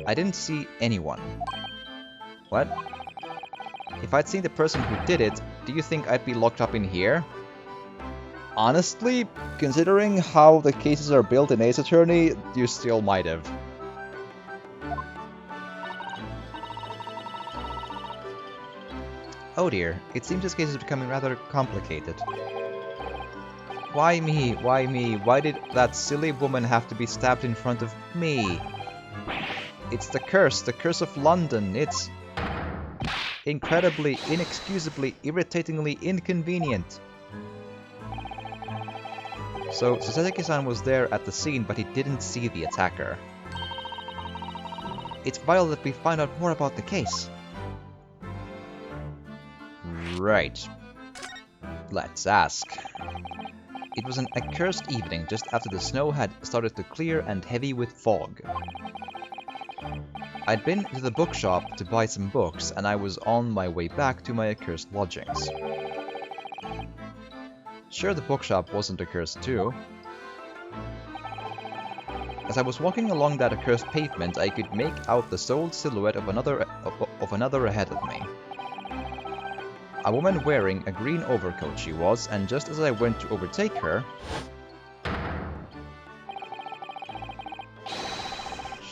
I didn't see anyone. What? If I'd seen the person who did it, do you think I'd be locked up in here? Honestly, considering how the cases are built in Ace Attorney, you still might have. Oh dear, it seems this case is becoming rather complicated. Why me? Why me? Why did that silly woman have to be stabbed in front of me? It's the curse of London. It's incredibly, inexcusably, irritatingly inconvenient. So, Soseki-san was there at the scene, but he didn't see the attacker. It's vital that we find out more about the case. Right. Let's ask. It was an accursed evening just after the snow had started to clear and heavy with fog. I'd been to the bookshop to buy some books, and I was on my way back to my accursed lodgings. Sure, the bookshop wasn't accursed too. As I was walking along that accursed pavement, I could make out the sole silhouette of another ahead of me. A woman wearing a green overcoat she was, and just as I went to overtake her,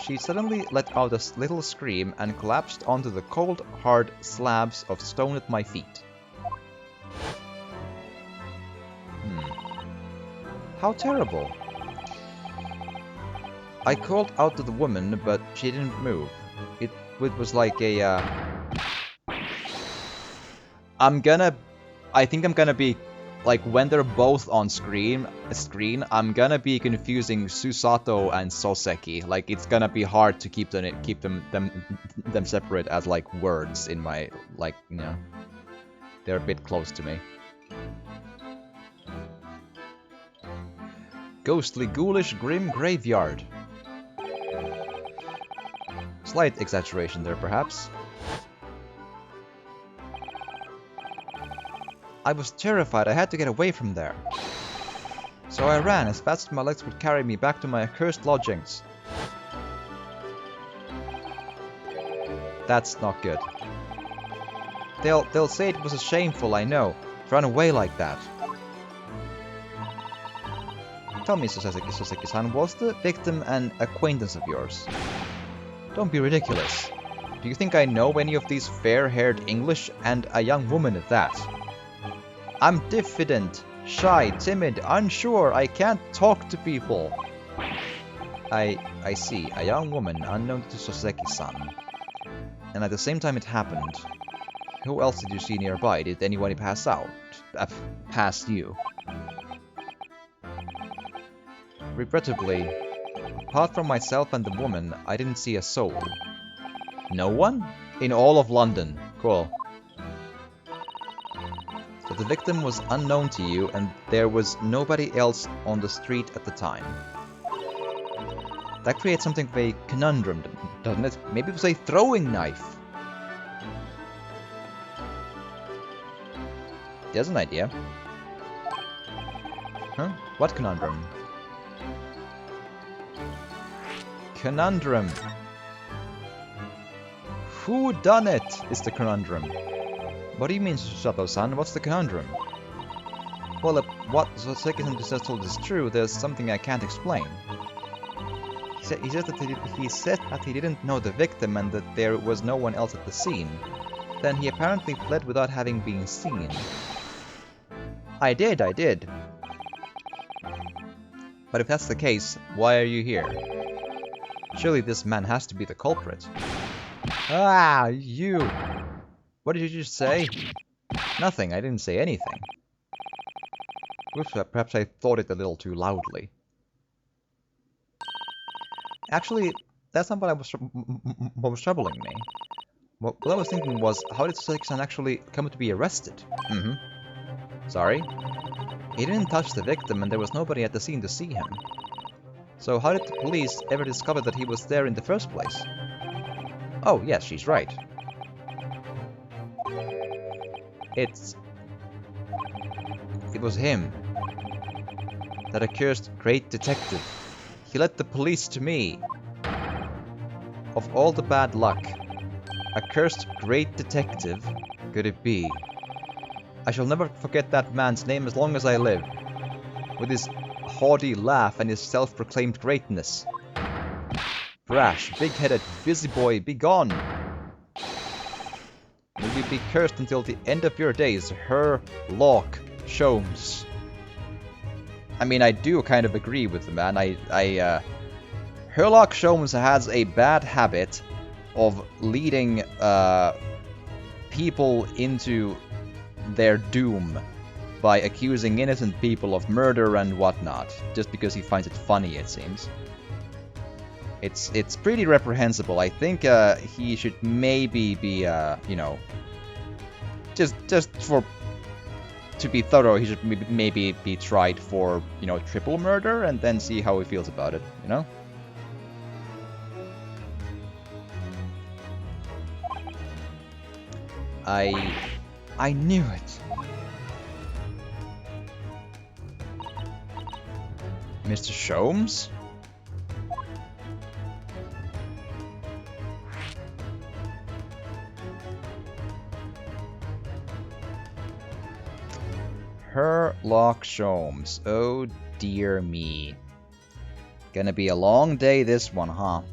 she suddenly let out a little scream and collapsed onto the cold, hard slabs of stone at my feet. How terrible. I called out to the woman, but she didn't move. It was like a, I think I'm gonna be, like, when they're both on screen, I'm gonna be confusing Susato and Soseki. Like, it's gonna be hard to keep them separate as, like, words in my, like, you know, they're a bit close to me. Ghostly, ghoulish, grim graveyard. Slight exaggeration there, perhaps. I was terrified. I had to get away from there. So I ran as fast as my legs would carry me back to my accursed lodgings. That's not good. They'll say it was shameful, I know, to run away like that. tell me, Soseki-san, was the victim an acquaintance of yours? Don't be ridiculous. Do you think I know any of these fair-haired English, and a young woman at that? I'm diffident, shy, timid, unsure, I can't talk to people. I see, a young woman unknown to Soseki-san. And at the same time it happened, who else did you see nearby? Did anyone pass out? Past you? Regrettably, apart from myself and the woman, I didn't see a soul. No one? In all of London. Cool. So the victim was unknown to you, and there was nobody else on the street at the time. That creates something of a conundrum, doesn't it? Maybe it was a throwing knife. There's an idea. Huh? What conundrum? Conundrum. Who done it is the conundrum. What do you mean, Sato-san? What's the conundrum? Well, if what Soseki-san just told is true, there's something I can't explain. He said that he didn't know the victim and that there was no one else at the scene. Then he apparently fled without having been seen. I did. But if that's the case, why are you here? Surely this man has to be the culprit. Ah, you! What did you just say? Nothing, I didn't say anything. Oops, perhaps I thought it a little too loudly. Actually, that's not what was troubling me. What I was thinking was, how did Soseki-san actually come to be arrested? Sorry? He didn't touch the victim and there was nobody at the scene to see him. So how did the police ever discover that he was there in the first place? Oh, yes, she's right. It was him. That accursed great detective. He led the police to me. Of all the bad luck, a cursed great detective could it be? I shall never forget that man's name as long as I live. With his haughty laugh and his self-proclaimed greatness. Brash, big-headed, busy boy, be gone! May you be cursed until the end of your days, Herlock Sholmes. I mean, I do kind of agree with the man. Herlock Sholmes has a bad habit of leading people into their doom by accusing innocent people of murder and whatnot, just because he finds it funny, it seems. It's pretty reprehensible. I think he should maybe be, you know, just for to be thorough, he should maybe be tried for, you know, triple murder and then see how he feels about it, you know? I knew it. Mr. Sholmes? Herlock Sholmes. Oh dear me. Gonna be a long day this one, huh?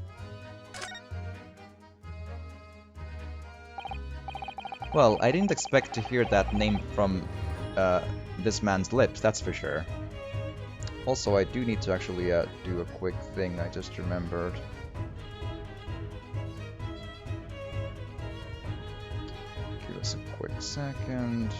Well, I didn't expect to hear that name from this man's lips, that's for sure. Also, I do need to actually do a quick thing I just remembered. Give us a quick second.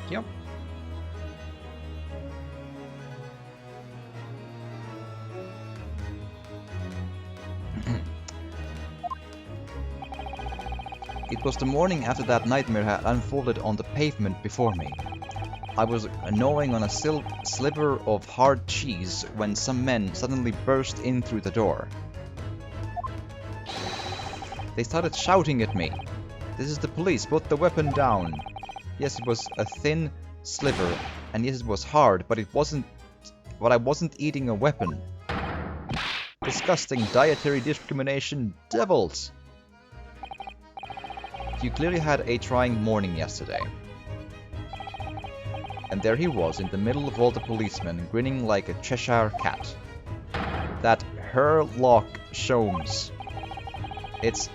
Yep. It was the morning after that nightmare had unfolded on the pavement before me. I was gnawing on a sliver of hard cheese when some men suddenly burst in through the door. They started shouting at me. "This is the police, put the weapon down." Yes, it was a thin sliver, And yes, it was hard, but it wasn't... But I wasn't eating a weapon. Disgusting dietary discrimination devils! You clearly had a trying morning yesterday. And there he was, in the middle of all the policemen, grinning like a Cheshire cat. That Herlock Sholmes. It's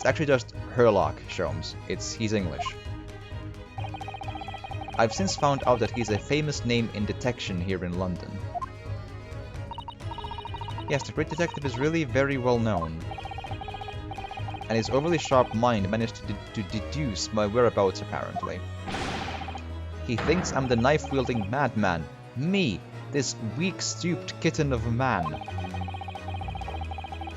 actually just Herlock Sholmes. He's English. I've since found out that he's a famous name in detection here in London. Yes, the great detective is really very well known. And his overly sharp mind managed to deduce my whereabouts, apparently. He thinks I'm the knife-wielding madman. Me, this weak-stooped kitten of a man.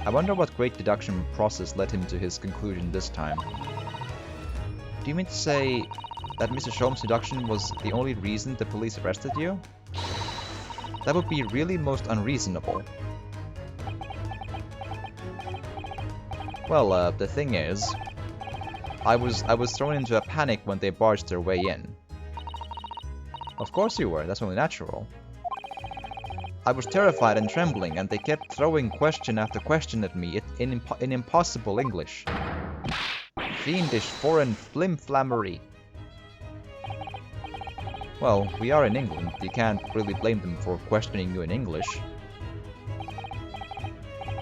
I wonder what great deduction process led him to his conclusion this time. Do you mean to say that Mr. Sholmes' deduction was the only reason the police arrested you? That would be really most unreasonable. Well, the thing is, I was thrown into a panic when they barged their way in. Of course you were, that's only natural. I was terrified and trembling, and they kept throwing question after question at me in impossible English. Fiendish foreign flimflammery. Well, we are in England, you can't really blame them for questioning you in English.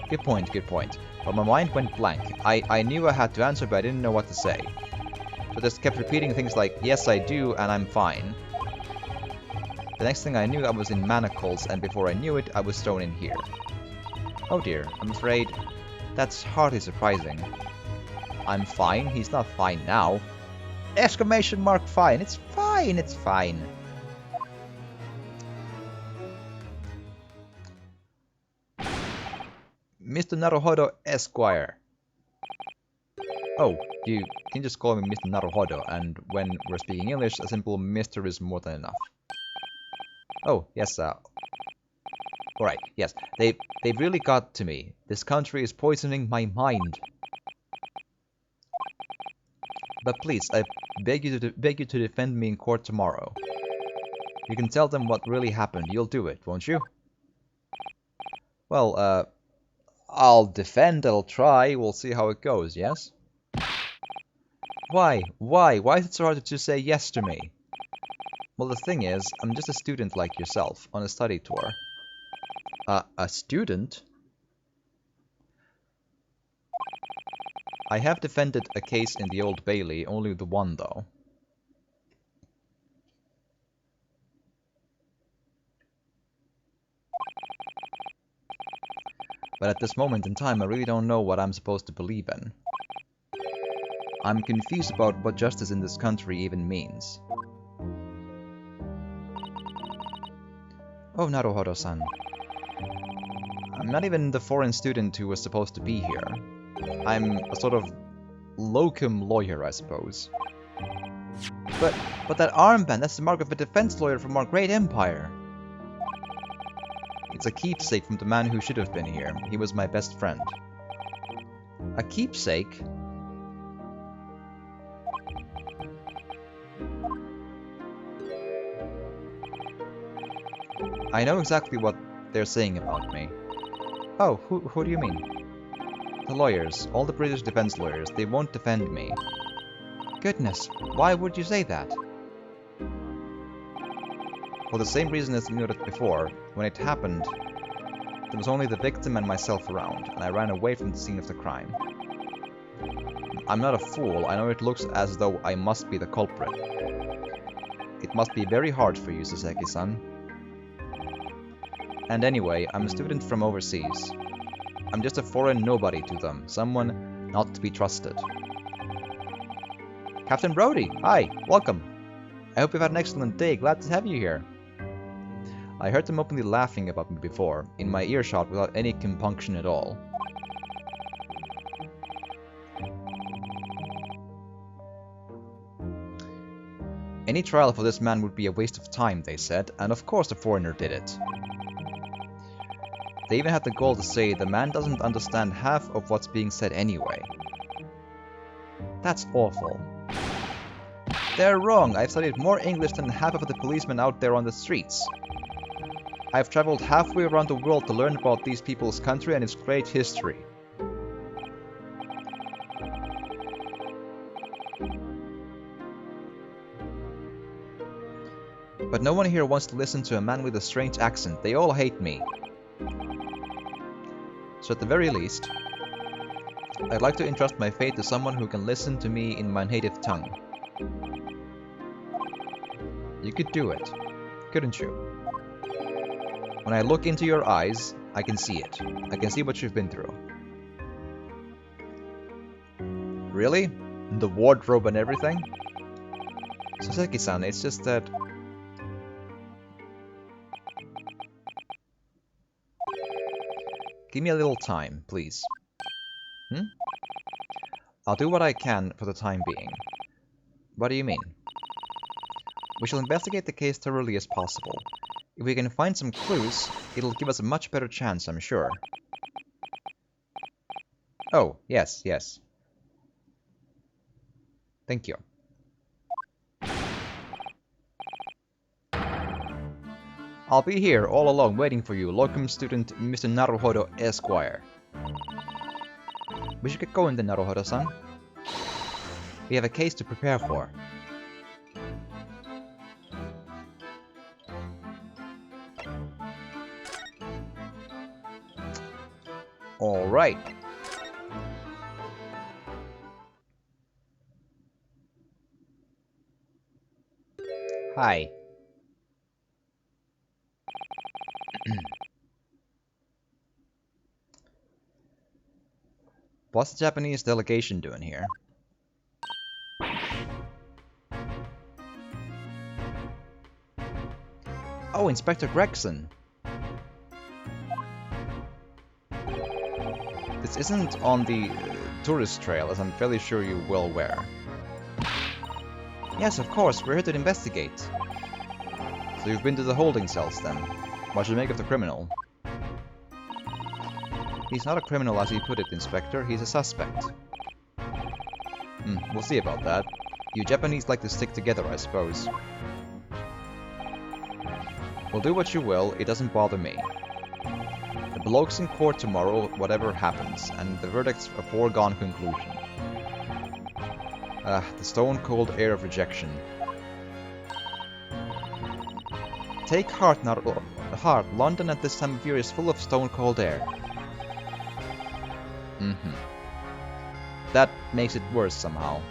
Good point, good point. But my mind went blank. I knew I had to answer, but I didn't know what to say. So I just kept repeating things like, yes I do, and I'm fine. The next thing I knew, I was in manacles, and before I knew it, I was thrown in here. Oh dear, I'm afraid that's hardly surprising. I'm fine, he's not fine now. Exclamation mark fine, it's fine, it's fine. Mr. Naruhodo Esquire. Oh, you can just call me Mr. Naruhodo, and when we're speaking English, a simple Mr. is more than enough. Oh, yes, alright, yes, they've really got to me. This country is poisoning my mind. But please, I beg you to defend me in court tomorrow. You can tell them what really happened. You'll do it, won't you? Well, I'll defend, I'll try, we'll see how it goes, yes? Why? Why? Why is it so hard to say yes to me? Well, the thing is, I'm just a student like yourself, on a study tour. A student? I have defended a case in the Old Bailey, only the one though. But at this moment in time, I really don't know what I'm supposed to believe in. I'm confused about what justice in this country even means. Oh, Naruhodo-san. I'm not even the foreign student who was supposed to be here. I'm a sort of locum lawyer, I suppose. But that armband, that's the mark of a defense lawyer from our great empire. It's a keepsake from the man who should have been here. He was my best friend. A keepsake? I know exactly what they're saying about me. Oh, who do you mean? The lawyers, all the British defense lawyers, they won't defend me. Goodness, why would you say that? For the same reason as you noted before, when it happened, there was only the victim and myself around, and I ran away from the scene of the crime. I'm not a fool, I know it looks as though I must be the culprit. It must be very hard for you, Saseki-san. And anyway, I'm a student from overseas. I'm just a foreign nobody to them, someone not to be trusted. Captain Brody, hi, welcome. I hope you've had an excellent day, glad to have you here. I heard them openly laughing about me before, in my earshot without any compunction at all. Any trial for this man would be a waste of time, they said, and of course the foreigner did it. They even had the gall to say the man doesn't understand half of what's being said anyway. That's awful. They're wrong. I've studied more English than half of the policemen out there on the streets. I've traveled halfway around the world to learn about these people's country and its great history. But no one here wants to listen to a man with a strange accent. They all hate me. So at the very least, I'd like to entrust my fate to someone who can listen to me in my native tongue. You could do it, couldn't you? When I look into your eyes, I can see it. I can see what you've been through. Really? The wardrobe and everything? Soseki-san, it's just that... Give me a little time, please. I'll do what I can for the time being. What do you mean? We shall investigate the case thoroughly as possible. If we can find some clues, it'll give us a much better chance, I'm sure. Oh, yes, yes. Thank you. I'll be here all along waiting for you, locum student Mr. Naruhodo Esquire. We should get going then, Naruhodo-san. We have a case to prepare for. Alright. Hi. What's the Japanese delegation doing here? Oh, Inspector Gregson! This isn't on the tourist trail, as I'm fairly sure you're well aware. Yes, of course, we're here to investigate. So you've been to the holding cells, then. What should you make of the criminal? He's not a criminal as he put it, Inspector. He's a suspect. We'll see about that. You Japanese like to stick together, I suppose. Well, do what you will, it doesn't bother me. The bloke's in court tomorrow, whatever happens, and the verdict's a foregone conclusion. The stone-cold air of rejection. Take heart, heart. London at this time of year is full of stone-cold air. That makes it worse somehow.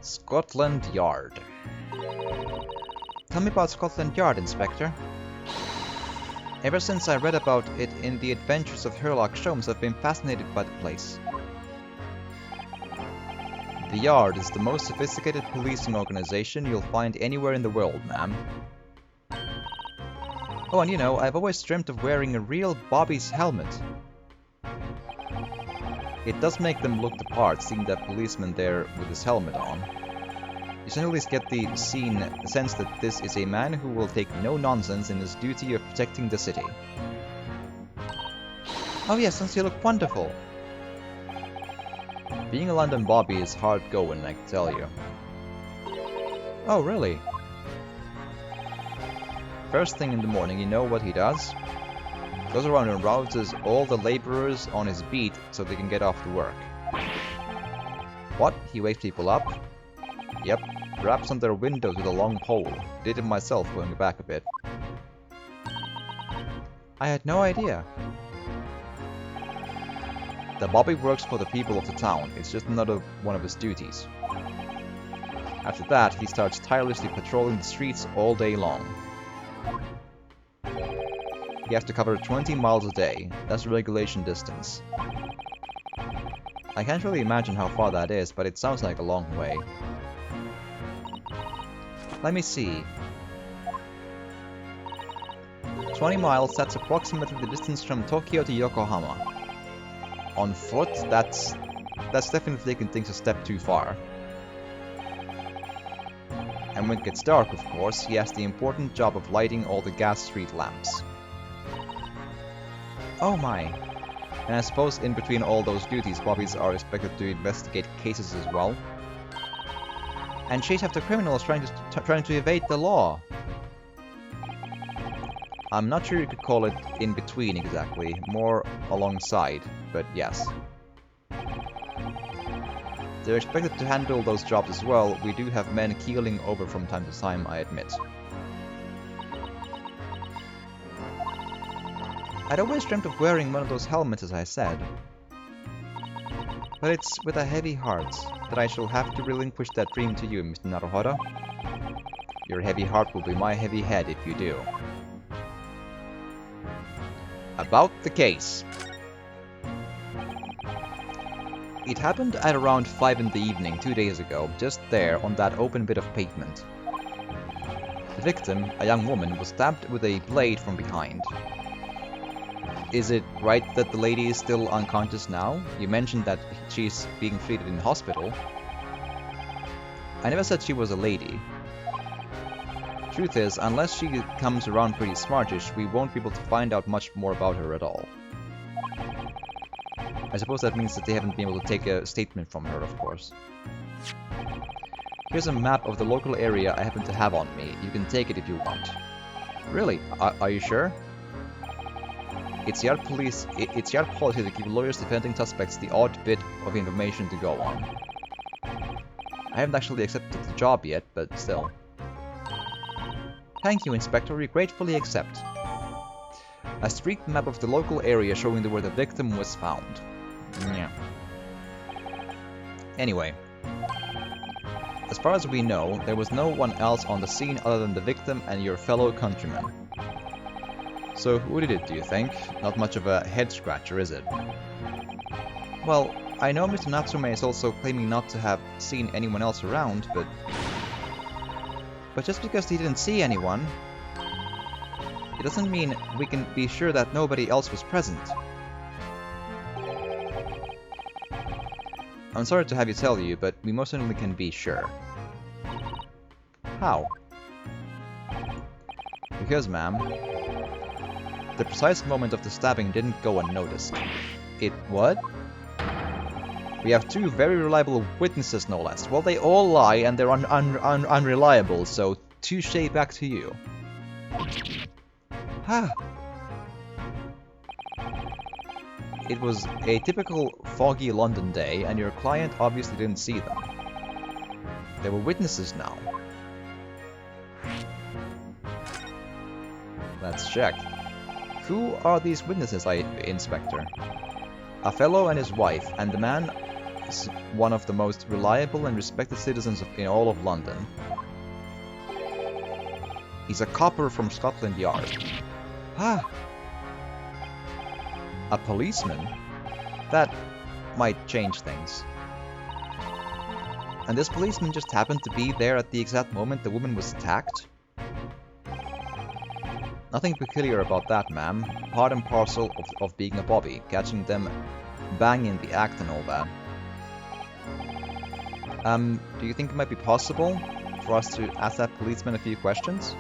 Scotland Yard. Tell me about Scotland Yard, Inspector. Ever since I read about it in The Adventures of Sherlock Holmes, I've been fascinated by the place. The Yard is the most sophisticated policing organization you'll find anywhere in the world, ma'am. Oh, and you know, I've always dreamt of wearing a real Bobby's helmet. It does make them look the part, seeing that policeman there with his helmet on. You suddenly get the sense that this is a man who will take no nonsense in his duty of protecting the city. Oh yes, don't you look wonderful? Being a London Bobby is hard going, I can tell you. Oh, really? First thing in the morning, you know what he does? Goes around and rouses all the laborers on his beat so they can get off to work. What? He wakes people up? Yep, raps on their windows with a long pole. Did it myself going back a bit. I had no idea. The Bobby works for the people of the town. It's just another one of his duties. After that, he starts tirelessly patrolling the streets all day long. He has to cover 20 miles a day. That's the regulation distance. I can't really imagine how far that is, but it sounds like a long way. Let me see. 20 miles, that's approximately the distance from Tokyo to Yokohama. On foot, that's definitely taking things a step too far. And when it gets dark, of course, he has the important job of lighting all the gas street lamps. Oh my. And I suppose in between all those duties, bobbies are expected to investigate cases as well. And chase after criminals trying to evade the law. I'm not sure you could call it in between exactly, more alongside, but yes. They're expected to handle those jobs as well. We do have men keeling over from time to time, I admit. I'd always dreamt of wearing one of those helmets, as I said. But it's with a heavy heart that I shall have to relinquish that dream to you, Mr. Naruhodo. Your heavy heart will be my heavy head if you do. About the case. It happened at around 5 in the evening 2 days ago, just there on that open bit of pavement. The victim, a young woman, was stabbed with a blade from behind. Is it right that the lady is still unconscious now? You mentioned that she's being treated in hospital. I never said she was a lady. Truth is, unless she comes around pretty smartish, we won't be able to find out much more about her at all. I suppose that means that they haven't been able to take a statement from her, of course. Here's a map of the local area I happen to have on me. You can take it if you want. Really? Are you sure? It's yard policy to give lawyers defending suspects the odd bit of information to go on. I haven't actually accepted the job yet, but still. Thank you, Inspector. We gratefully accept. A street map of the local area showing where the victim was found. Yeah. Anyway. As far as we know, there was no one else on the scene other than the victim and your fellow countrymen. So who did it, do you think? Not much of a head-scratcher, is it? Well, I know Mr. Natsume is also claiming not to have seen anyone else around, but just because he didn't see anyone, it doesn't mean we can be sure that nobody else was present. I'm sorry to have you tell you, but we most certainly can be sure. How? Because, ma'am, the precise moment of the stabbing didn't go unnoticed. It what? We have two very reliable witnesses, no less. Well, they all lie and they're unreliable, so touche back to you. Ah. It was a typical foggy London day, and your client obviously didn't see them. They were witnesses now. Let's check. Who are these witnesses, Inspector? A fellow and his wife, and the man is one of the most reliable and respected citizens in all of London. He's a copper from Scotland Yard. Ah! A policeman? That might change things. And this policeman just happened to be there at the exact moment the woman was attacked? Nothing peculiar about that, ma'am. Part and parcel of being a bobby, catching them bang in the act and all that. Do you think it might be possible for us to ask that policeman a few questions?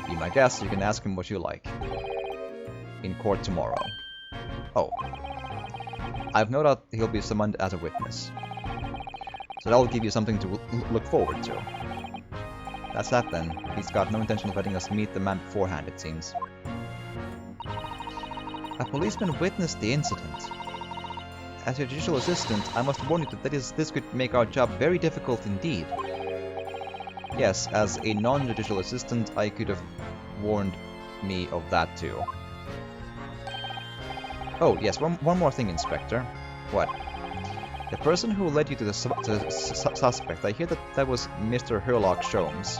Be my guest, you can ask him what you like. In court tomorrow. Oh. I've no doubt he'll be summoned as a witness. So that'll give you something to look forward to. That's that then. He's got no intention of letting us meet the man beforehand, it seems. A policeman witnessed the incident. As your judicial assistant, I must warn you that this could make our job very difficult indeed. Yes, as a non-judicial assistant, I could have warned me of that too. Oh, yes, one more thing, Inspector. What? The person who led you to the suspect, I hear that was Mr. Herlock Sholmes.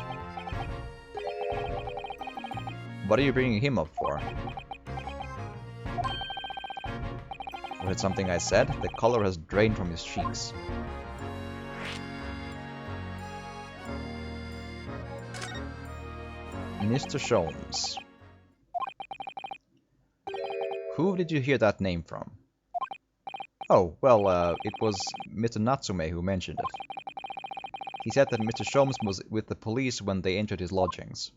What are you bringing him up for? Was it something I said? The color has drained from his cheeks. Mr. Sholmes. Who did you hear that name from? Oh, well, it was Mr. Natsume who mentioned it. He said that Mr. Sholmes was with the police when they entered his lodgings.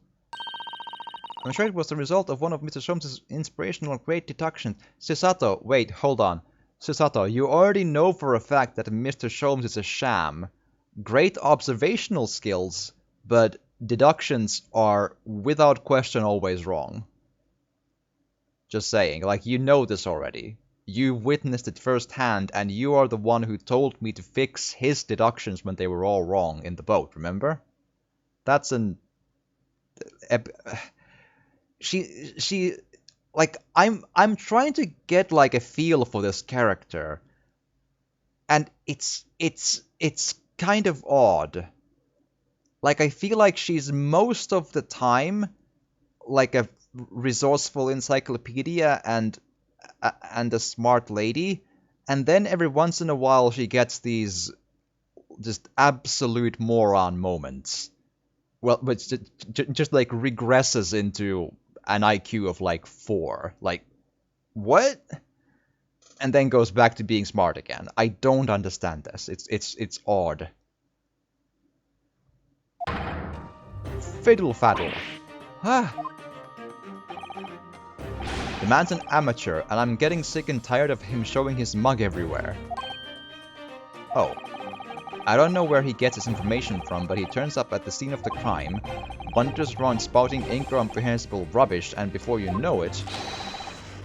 I'm sure it was the result of one of Mr. Sholmes' inspirational great deductions. Susato, wait, hold on. Susato, you already know for a fact that Mr. Sholmes is a sham. Great observational skills, but deductions are, without question, always wrong. Just saying, like, you know this already. You witnessed it firsthand, and you are the one who told me to fix his deductions when they were all wrong in the boat, remember? That's an... She... Like, I'm trying to get, like, a feel for this character. And it's kind of odd. Like, I feel like she's most of the time like a resourceful encyclopedia and a smart lady, and then every once in a while she gets these just absolute moron moments. Well, but just like regresses into an IQ of like 4. Like, what? And then goes back to being smart again. I don't understand this. It's odd. Fiddle faddle. Ah. The man's an amateur, and I'm getting sick and tired of him showing his mug everywhere. Oh. I don't know where he gets his information from, but he turns up at the scene of the crime, wanders around spouting incomprehensible rubbish, and before you know it,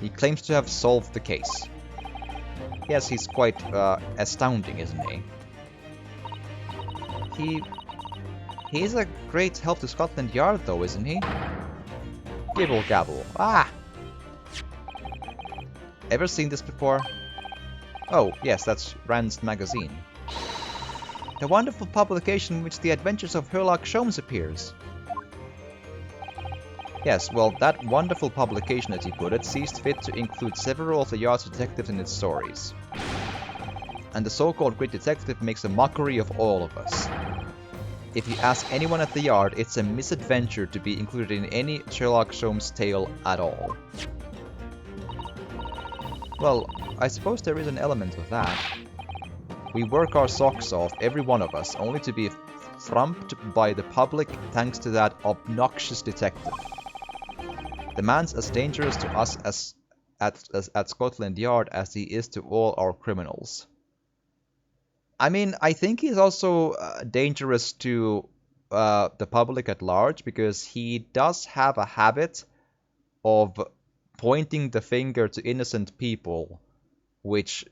he claims to have solved the case. Yes, he's quite astounding, isn't he? He's a great help to Scotland Yard, though, isn't he? Gibble gabble. Ah! Ever seen this before? Oh, yes, that's Rand's magazine. The wonderful publication in which the adventures of Sherlock Holmes appears. Yes, well, that wonderful publication, as you put it, sees fit to include several of the Yard's detectives in its stories. And the so-called great detective makes a mockery of all of us. If you ask anyone at the Yard, it's a misadventure to be included in any Sherlock Holmes tale at all. Well, I suppose there is an element of that. We work our socks off, every one of us, only to be thumped by the public thanks to that obnoxious detective. The man's as dangerous to us as at Scotland Yard as he is to all our criminals. I mean, I think he's also dangerous to the public at large, because he does have a habit of pointing the finger to innocent people, which,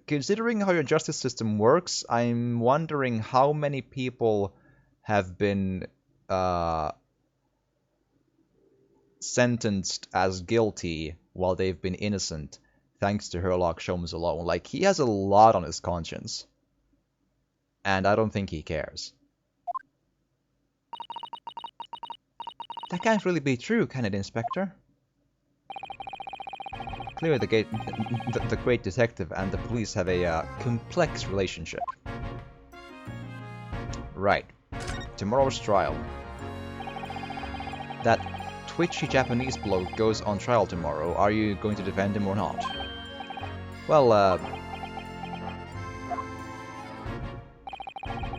considering how your justice system works, I'm wondering how many people have been sentenced as guilty while they've been innocent, thanks to Sherlock Holmes alone. Like, he has a lot on his conscience. And I don't think he cares. That can't really be true, can it, Inspector? Clearly the great detective and the police have a complex relationship. Right. Tomorrow's trial. That twitchy Japanese bloke goes on trial tomorrow. Are you going to defend him or not? Well,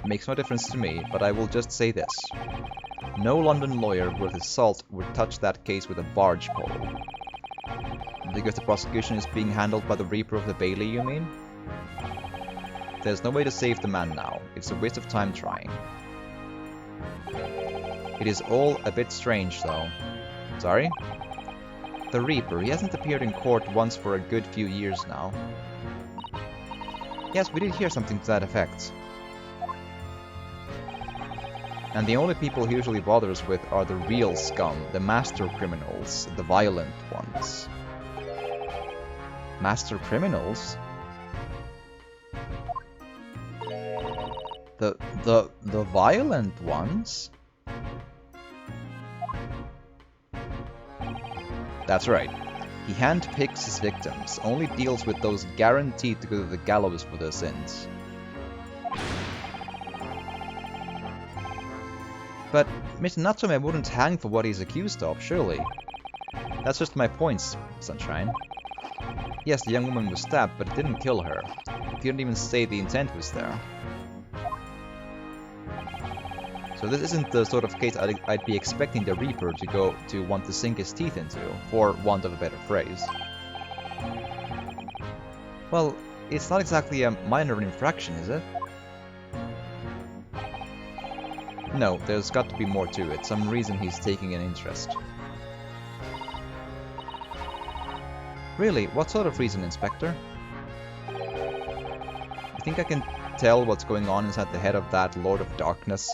makes no difference to me, but I will just say this. No London lawyer worth his salt would touch that case with a barge pole. Because the prosecution is being handled by the Reaper of the Bailey, you mean? There's no way to save the man now. It's a waste of time trying. It is all a bit strange, though. Sorry? The Reaper, he hasn't appeared in court once for a good few years now. Yes, we did hear something to that effect. And the only people he usually bothers with are the real scum, the master criminals, the violent ones. Master criminals? The violent ones? That's right. He handpicks his victims, only deals with those guaranteed to go to the gallows for their sins. But Mr. Natsume wouldn't hang for what he's accused of, surely. That's just my point, Sunshine. Yes, the young woman was stabbed, but it didn't kill her. He didn't even say the intent was there. So this isn't the sort of case I'd be expecting the Reaper to want to sink his teeth into, for want of a better phrase. Well, it's not exactly a minor infraction, is it? No, there's got to be more to it, some reason he's taking an interest. Really? What sort of reason, Inspector? You think I can tell what's going on inside the head of that Lord of Darkness?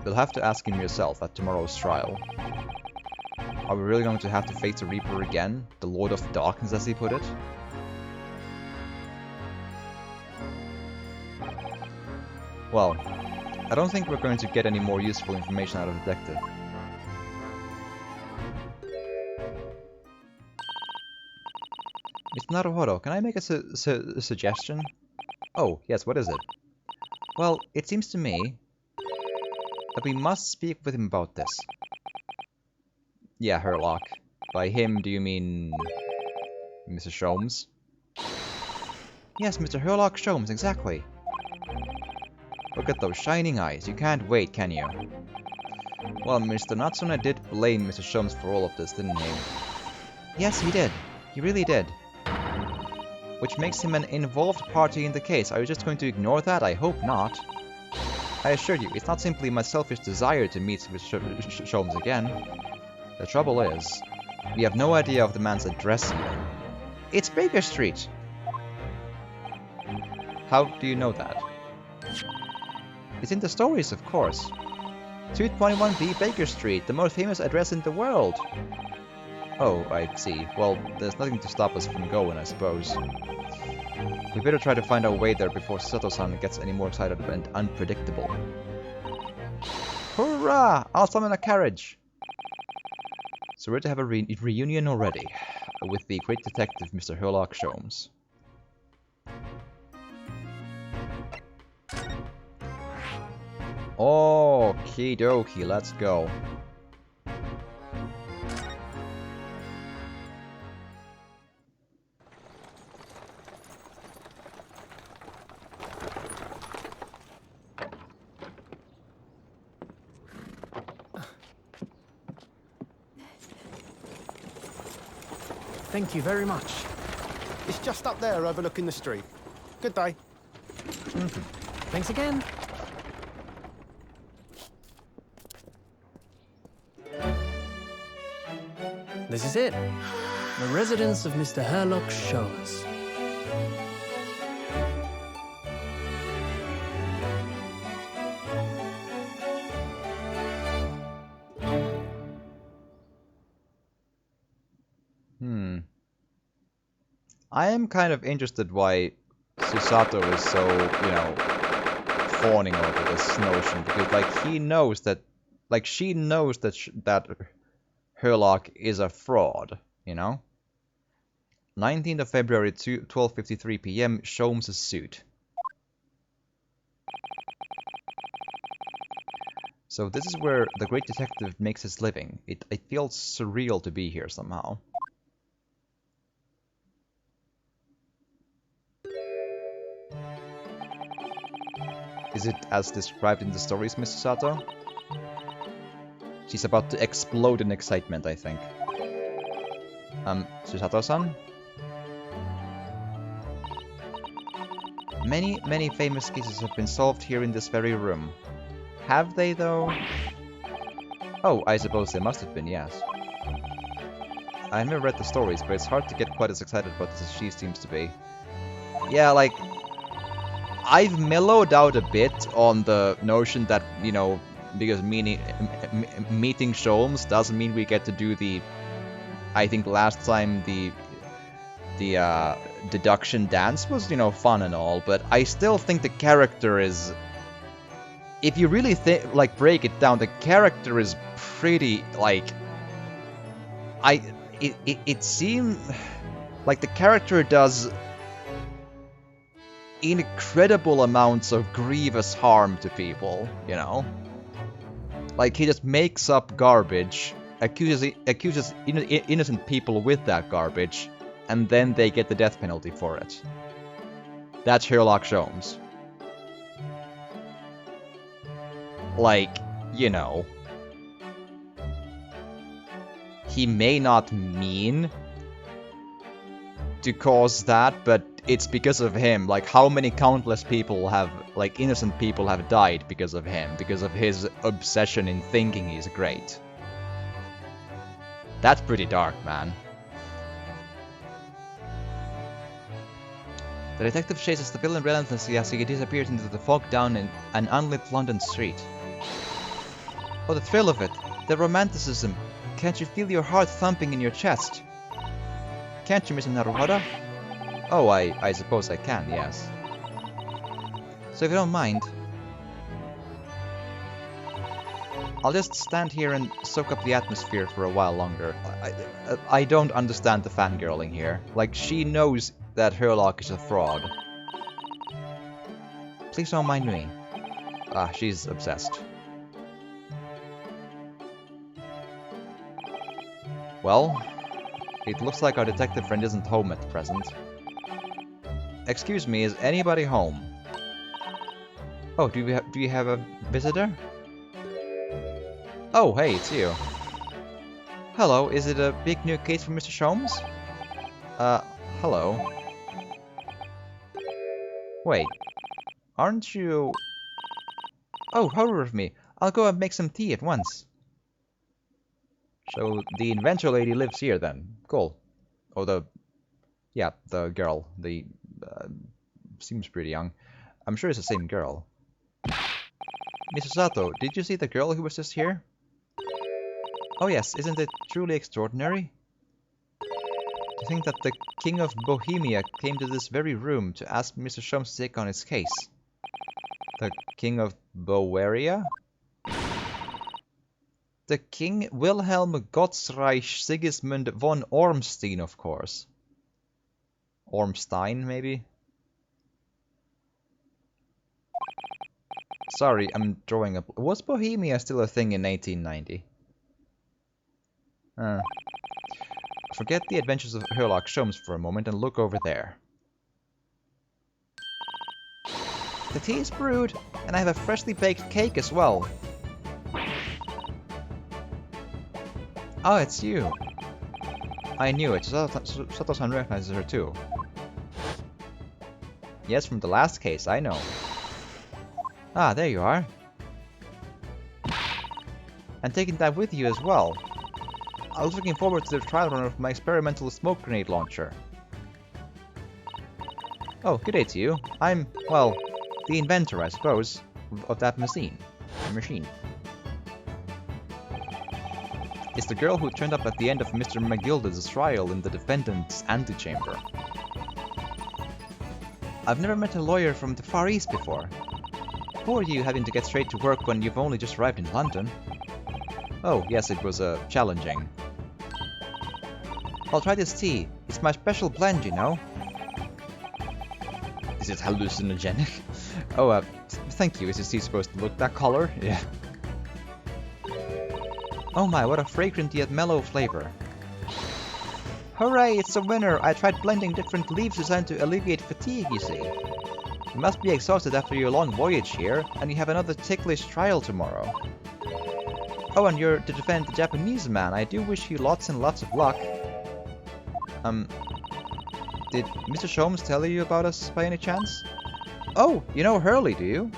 You'll have to ask him yourself at tomorrow's trial. Are we really going to have to face the Reaper again? The Lord of Darkness, as he put it? Well, I don't think we're going to get any more useful information out of the detective. Mr. Naruhodo, can I make a suggestion? Oh, yes, what is it? Well, it seems to me that we must speak with him about this. Yeah, Herlock. By him, do you mean Mr. Sholmes? Yes, Mr. Herlock Sholmes, exactly. Look at those shining eyes. You can't wait, can you? Well, Mr. Natsune did blame Mr. Sholmes for all of this, didn't he? Yes, he did. He really did. Which makes him an involved party in the case. Are you just going to ignore that? I hope not. I assure you, it's not simply my selfish desire to meet Mr. Sholmes again. The trouble is, we have no idea of the man's address even. It's Baker Street! How do you know that? It's in the stories, of course. 221B Baker Street, the most famous address in the world. Oh, I see. Well, there's nothing to stop us from going, I suppose. We better try to find our way there before Sato-san gets any more excited and unpredictable. Hurrah! I'll summon a carriage! So we're to have a reunion already, with the great detective Mr. Herlock Sholmes. Okie dokie, let's go. Thank you very much. It's just up there overlooking the street. Good day. Thanks again. This is it. The residence of Mr. Herlock Sholmes. I am kind of interested why Susato is so, you know, fawning over this notion, because, like, he knows that, like, she knows that that Herlock is a fraud, you know? 19th of February, 12:53 p.m., Sholmes' suit. So this is where the great detective makes his living. It feels surreal to be here somehow. Is it as described in the stories, Mr. Sato? She's about to explode in excitement, I think. Susato-san? Many famous cases have been solved here in this very room. Have they, though? Oh, I suppose they must have been, yes. I've never read the stories, but it's hard to get quite as excited about this as she seems to be. Yeah, like, I've mellowed out a bit on the notion that, you know, because meeting Sholmes doesn't mean we get to do the... I think last time the deduction dance was, you know, fun and all, but I still think the character is... If you really break it down, the character is pretty, like... It seems like the character does incredible amounts of grievous harm to people, you know? Like, he just makes up garbage, accuses innocent people with that garbage, and then they get the death penalty for it. That's Herlock Sholmes. like, you know, he may not mean to cause that, but it's because of him. Like, how many countless people have, like, innocent people have died because of him, because of his obsession in thinking he's great. That's pretty dark, man. The detective chases the villain relentlessly as he disappears into the fog down an unlit London street. Oh, the thrill of it! The romanticism! Can't you feel your heart thumping in your chest? Can't you, Mr. Naruhoda? Oh, I suppose I can, yes. So if you don't mind, I'll just stand here and soak up the atmosphere for a while longer. I don't understand the fangirling here. Like, she knows that Herlock is a fraud. Please don't mind me. Ah, she's obsessed. Well, it looks like our detective friend isn't home at present. Excuse me, is anybody home? Oh, do you have a visitor? Oh, hey, it's you. Hello, is it a big new case for Mr. Sholmes? Hello. Wait, aren't you... Oh, horror of me. I'll go and make some tea at once. So, the inventor lady lives here then. Cool. Oh, yeah, the girl. The... seems pretty young. I'm sure it's the same girl. Mrs. Sato, did you see the girl who was just here? Oh yes, isn't it truly extraordinary? To think that the King of Bohemia came to this very room to ask Mr. Sholmes to take on his case. The King of Bowaria? The King Wilhelm Gottsreich Sigismund von Ormstein, of course. Ormstein, maybe? Sorry, I'm drawing up. Was Bohemia still a thing in 1890? Forget the adventures of Herlock Sholmes for a moment and look over there. The tea is brewed, and I have a freshly baked cake as well. Oh, it's you. I knew it. Sato-san recognizes her too. Yes, from the last case, I know. Ah, there you are. And taking that with you as well. I was looking forward to the trial run of my experimental smoke grenade launcher. Oh, good day to you. I'm, well, the inventor, I suppose, of that machine. It's the girl who turned up at the end of Mr. McGilda's trial in the defendant's antechamber. I've never met a lawyer from the Far East before. Poor you having to get straight to work when you've only just arrived in London. Oh, yes, it was, challenging. I'll try this tea. It's my special blend, you know. Is it hallucinogenic? Oh, thank you. Is this tea supposed to look that color? Yeah. Oh my, what a fragrant yet mellow flavor. Hooray, it's a winner! I tried blending different leaves designed to alleviate fatigue, you see. You must be exhausted after your long voyage here, and you have another ticklish trial tomorrow. Oh, and you're to defend the Japanese man. I do wish you lots and lots of luck. Did Mr. Sholmes tell you about us by any chance? Oh, you know Hurley, do you?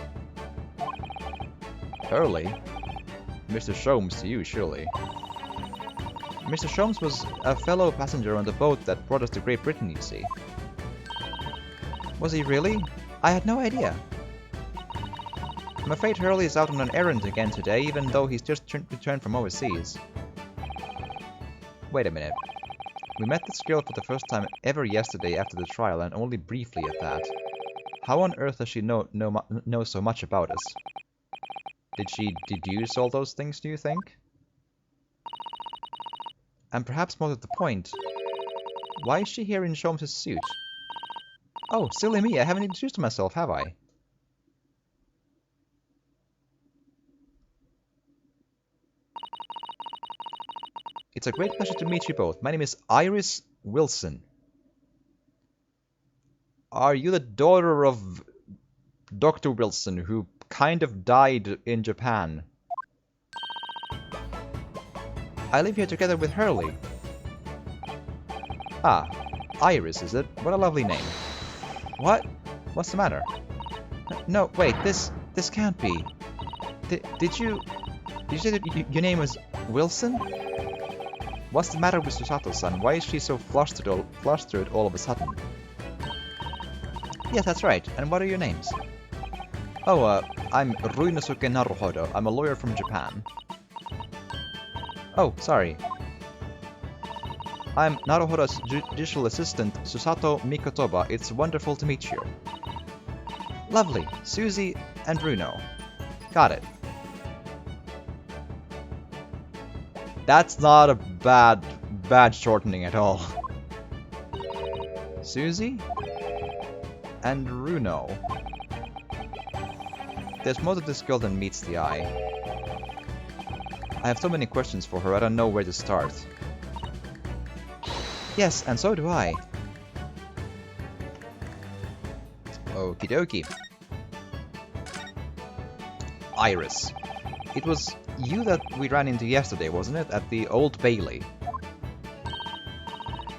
Hurley? Mr. Sholmes to you, surely. Mr. Sholmes was a fellow passenger on the boat that brought us to Great Britain, you see. Was he really? I had no idea. I'm afraid Hurley is out on an errand again today, even though he's just returned from overseas. Wait a minute. We met this girl for the first time ever yesterday after the trial, and only briefly at that. How on earth does she know so much about us? Did she deduce all those things, do you think? And perhaps more to the point, why is she here in Sholmes' suit? Oh, silly me, I haven't introduced myself, have I? It's a great pleasure to meet you both. My name is Iris Wilson. Are you the daughter of Dr. Wilson, who kind of died in Japan. I live here together with Hurley. Ah, Iris, is it? What a lovely name. What? What's the matter? No, wait, this can't be. Did you say that your name was Wilson? What's the matter with Susato-san? Why is she so flustered all of a sudden? Yes, that's right. And what are your names? Oh, I'm Ruinosuke Naruhodo. I'm a lawyer from Japan. Oh, sorry. I'm Naruhodo's judicial assistant, Susato Mikotoba. It's wonderful to meet you. Lovely. Susie and Runo. Got it. That's not a bad shortening at all. Susie and Runo. There's more to this girl than meets the eye. I have so many questions for her, I don't know where to start. Yes, and so do I. Okie dokie. Iris. It was you that we ran into yesterday, wasn't it? At the Old Bailey.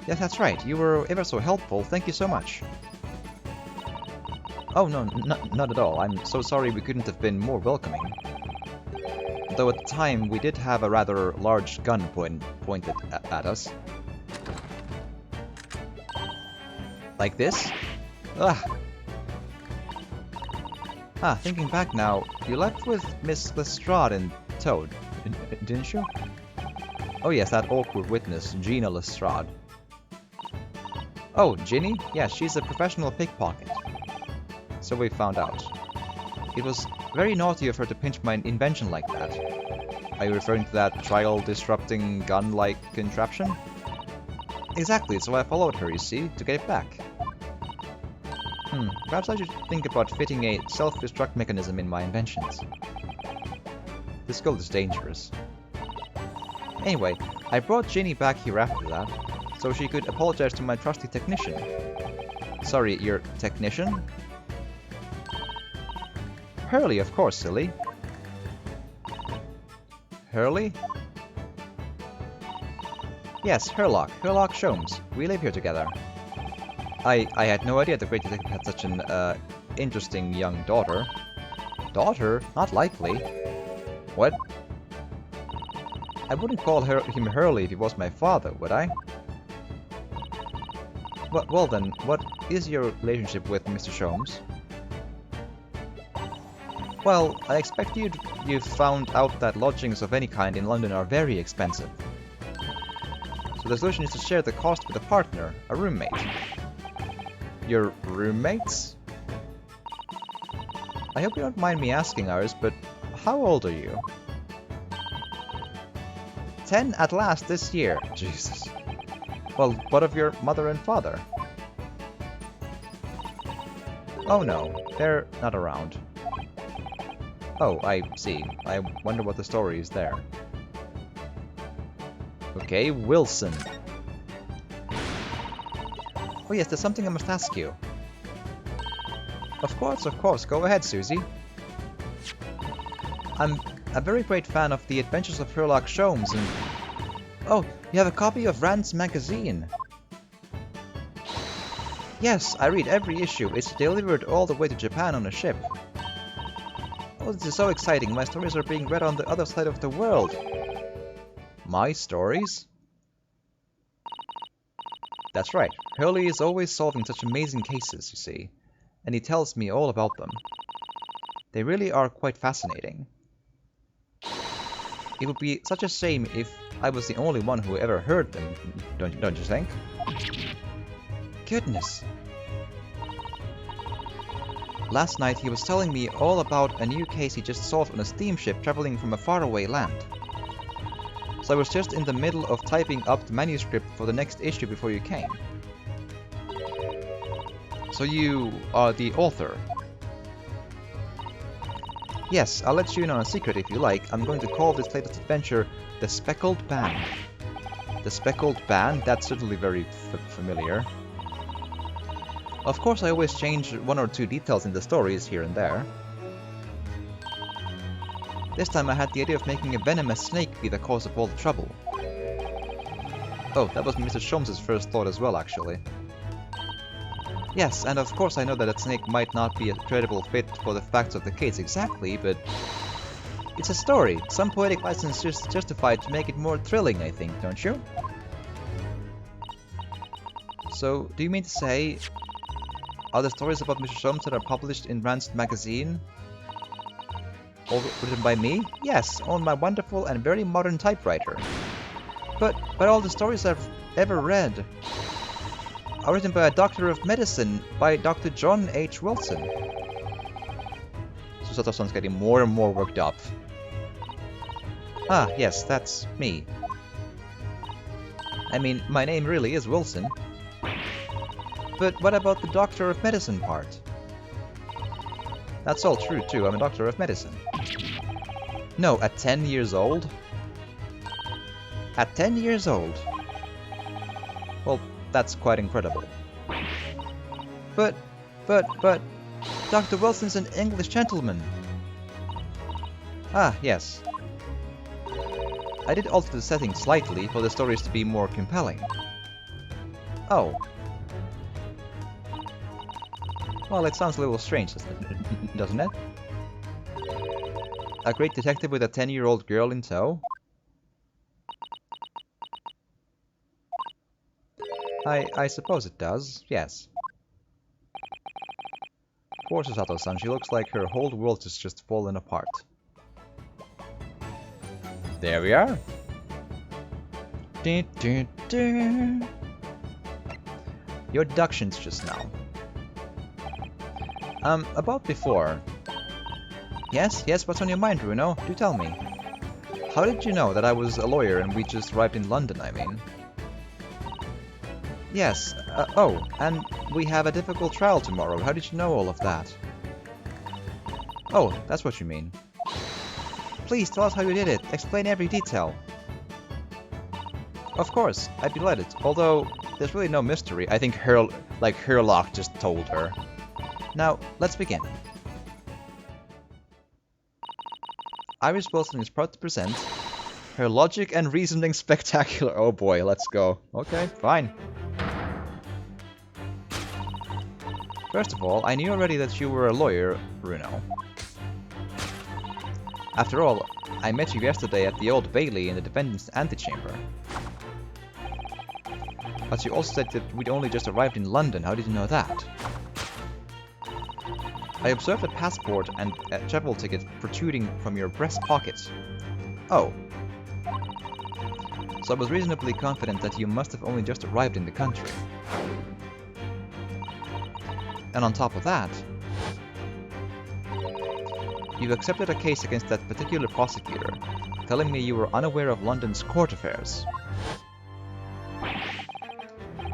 Yes, that's right. You were ever so helpful. Thank you so much. Oh, no, not at all. I'm so sorry we couldn't have been more welcoming. Though at the time, we did have a rather large gun pointed at us. Like this? Ugh. Ah, thinking back now, you left with Miss Lestrade in Toad, didn't you? Oh yes, that awkward witness, Gina Lestrade. Oh, Ginny? Yeah, she's a professional pickpocket. So we found out. It was very naughty of her to pinch my invention like that. Are you referring to that trial-disrupting gun-like contraption? Exactly, so I followed her, you see, to get it back. Perhaps I should think about fitting a self-destruct mechanism in my inventions. This girl is dangerous. Anyway, I brought Ginny back here after that, so she could apologize to my trusty technician. Sorry, your technician? Hurley, of course, silly. Hurley? Yes, Herlock Sholmes. We live here together. I had no idea the great detective had such an, interesting young daughter. Daughter? Not likely. What? I wouldn't call him Hurley if he was my father, would I? Well then, what is your relationship with Mr. Sholmes? Well, I expect you've found out that lodgings of any kind in London are very expensive. So the solution is to share the cost with a partner, a roommate. Your roommates? I hope you don't mind me asking, Iris, but how old are you? 10 at last this year. Jesus. Well, what of your mother and father? Oh no, they're not around. Oh, I see. I wonder what the story is there. Okay, Wilson. Oh yes, there's something I must ask you. Of course. Go ahead, Susie. I'm a very great fan of The Adventures of Sherlock Sholmes and... Oh, you have a copy of Rand's magazine. Yes, I read every issue. It's delivered all the way to Japan on a ship. Oh, this is so exciting. My stories are being read on the other side of the world. My stories? That's right. Hurley is always solving such amazing cases, you see. And he tells me all about them. They really are quite fascinating. It would be such a shame if I was the only one who ever heard them, don't you think? Goodness. Last night he was telling me all about a new case he just solved on a steamship traveling from a faraway land. So I was just in the middle of typing up the manuscript for the next issue before you came. So you are the author? Yes, I'll let you in on a secret if you like. I'm going to call this latest adventure The Speckled Band. The Speckled Band? That's certainly very familiar. Of course, I always change one or two details in the stories here and there. This time I had the idea of making a venomous snake be the cause of all the trouble. Oh, that was Mr. Sholmes' first thought as well, actually. Yes, and of course I know that snake might not be a credible fit for the facts of the case exactly, but... it's a story. Some poetic license is justified to make it more thrilling, I think, don't you? So, do you mean to say... are the stories about Mr. Sholmes that are published in Rancid magazine all written by me? Yes, on my wonderful and very modern typewriter. But all the stories I've ever read are written by a doctor of medicine, by Dr. John H. Wilson. Susato-san's getting more and more worked up. Ah, yes, that's me. I mean, my name really is Wilson. But what about the doctor of medicine part? That's all true too, I'm a doctor of medicine. No, at 10 years old? At 10 years old? Well, that's quite incredible. But, Dr. Wilson's an English gentleman. Ah, yes. I did alter the setting slightly for the stories to be more compelling. Oh. Well, it sounds a little strange, doesn't it? A great detective with a 10-year-old girl in tow? I suppose it does, yes. Poor Susato-san, she looks like her whole world has just fallen apart. There we are. Your deductions just now. About before. Yes, what's on your mind, Bruno? Do tell me. How did you know that I was a lawyer and we just arrived in London, I mean? Yes, oh, and we have a difficult trial tomorrow. How did you know all of that? Oh, that's what you mean. Please, tell us how you did it. Explain every detail. Of course, I'd be delighted. Although, there's really no mystery. I think Herlock just told her. Now, let's begin. Iris Wilson is proud to present her logic and reasoning spectacular. Oh boy, let's go. Okay, fine. First of all, I knew already that you were a lawyer, Bruno. After all, I met you yesterday at the Old Bailey in the defendant's antechamber. But you also said that we'd only just arrived in London. How did you know that? I observed a passport and a travel ticket protruding from your breast pocket. Oh. So I was reasonably confident that you must have only just arrived in the country. And on top of that, you've accepted a case against that particular prosecutor, telling me you were unaware of London's court affairs.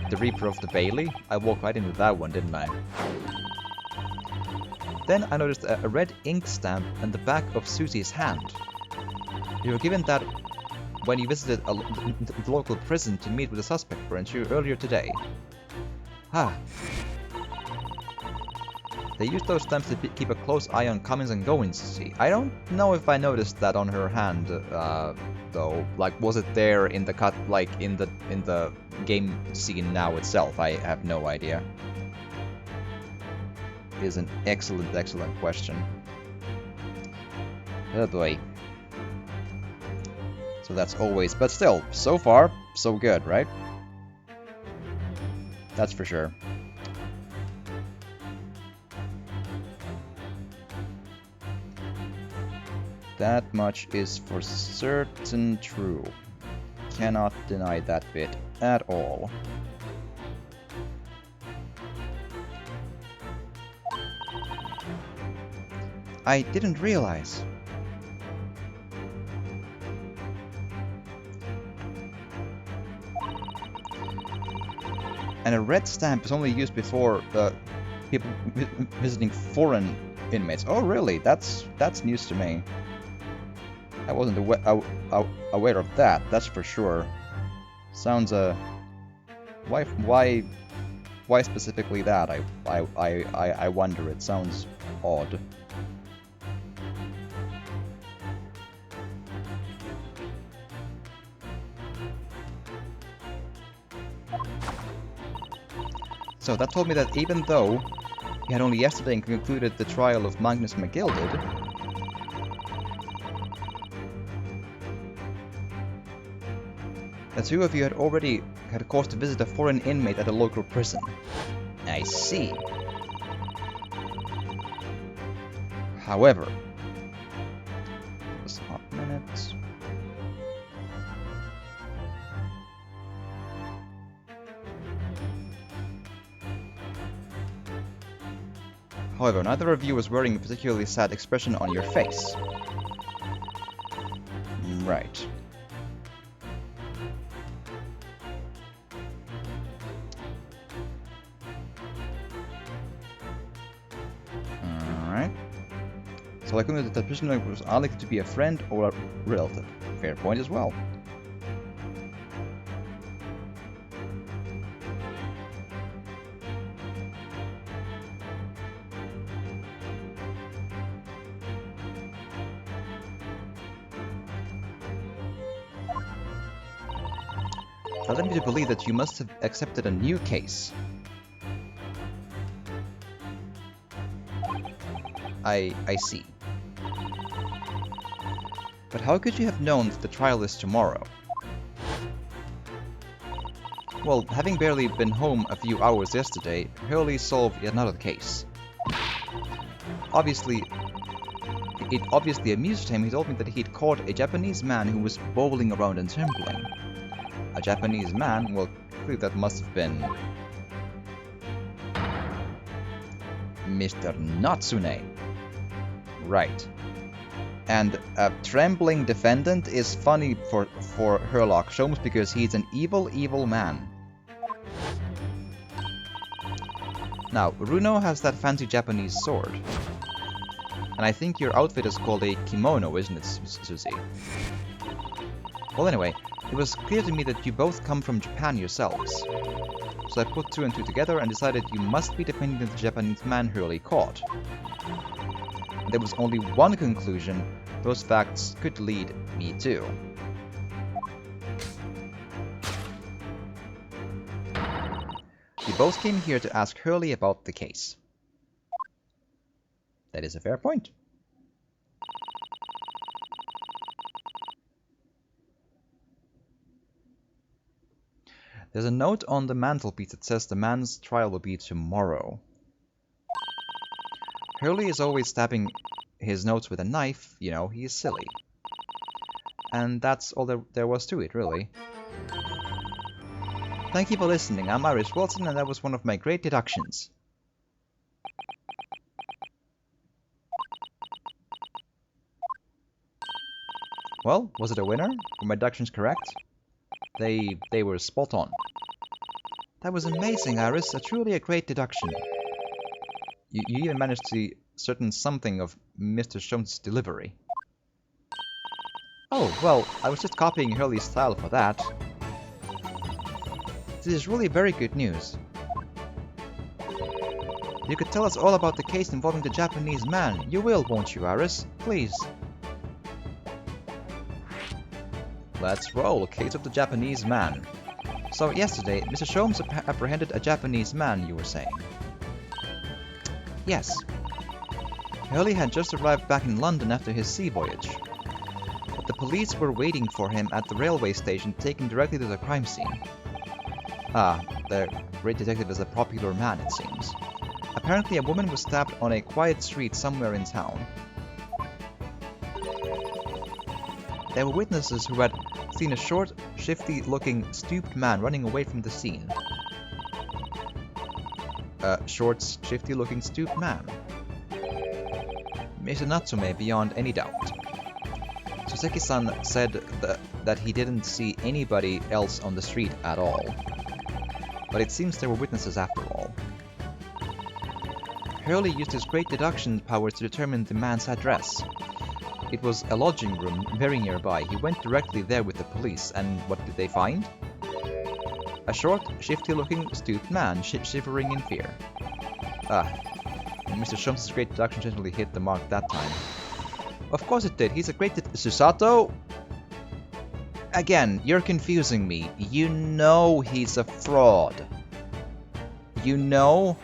The Reaper of the Bailey? I walked right into that one, didn't I? Then I noticed a red ink stamp on the back of Susie's hand. You were given that when you visited the local prison to meet with the suspect, weren't you, earlier today? Ah. They used those stamps to keep a close eye on comings and goings, you see. I don't know if I noticed that on her hand, though. Like, was it there in the cut, like, in the game scene now itself? I have no idea. It is an excellent, excellent question. Oh boy. So that's always, but still, so far, so good, right? That's for sure. That much is for certain true. Cannot deny that bit at all. I didn't realize. And a red stamp is only used before people visiting foreign inmates. Oh, really? That's news to me. I wasn't aware of that. That's for sure. Sounds why specifically that? I wonder. It sounds odd. So that told me that even though you had only yesterday concluded the trial of Magnus McGilded, the two of you had already had cause to visit a foreign inmate at a local prison. I see. However, just a hot minute. However, neither of you was wearing a particularly sad expression on your face. Right. Alright. So I concluded that the prisoner was either to be a friend or a relative. Fair point as well. That led me to believe that you must have accepted a new case. I see. But how could you have known that the trial is tomorrow? Well, having barely been home a few hours yesterday, Hurley solved yet another case. It obviously amused him. He told me that he'd caught a Japanese man who was bowling around and trembling. A Japanese man? Well, clearly that must have been Mr. Natsune. Right. And a trembling defendant is funny for Herlock Sholmes because he's an evil, evil man. Now, Runo has that fancy Japanese sword. And I think your outfit is called a kimono, isn't it, Susie? Well, anyway, it was clear to me that you both come from Japan yourselves. So I put two and two together and decided you must be defending the Japanese man Hurley caught. There was only one conclusion those facts could lead me to. You both came here to ask Hurley about the case. That is a fair point. There's a note on the mantelpiece that says the man's trial will be tomorrow. Hurley is always stabbing his notes with a knife, you know, he is silly. And that's all there was to it, really. Thank you for listening. I'm Irish Wilson, and that was one of my great deductions. Well, was it a winner? Were my deductions correct? They were spot on. That was amazing, Iris. Truly a great deduction. You even managed to see certain something of Mr. Sholmes' delivery. Oh, well, I was just copying Hurley's style for that. This is really very good news. You could tell us all about the case involving the Japanese man. You will, won't you, Iris? Please. Let's roll. Case of the Japanese man. So, yesterday, Mr. Sholmes apprehended a Japanese man, you were saying? Yes. Hurley had just arrived back in London after his sea voyage. But the police were waiting for him at the railway station, taken directly to the crime scene. Ah, the great detective is a popular man, it seems. Apparently a woman was stabbed on a quiet street somewhere in town. There were witnesses who had seen a short, shifty-looking, stooped man running away from the scene. A short, shifty-looking, stooped man. Mr. Natsume beyond any doubt. Soseki-san said that he didn't see anybody else on the street at all. But it seems there were witnesses after all. Hurley used his great deduction power to determine the man's address. It was a lodging room very nearby. He went directly there with the police, and what did they find? A short, shifty-looking, stooped man shivering in fear. Ah, Mr. Sholmes' great deduction generally hit the mark that time. Of course it did. He's a great Susato? Again, you're confusing me. You know he's a fraud. You know,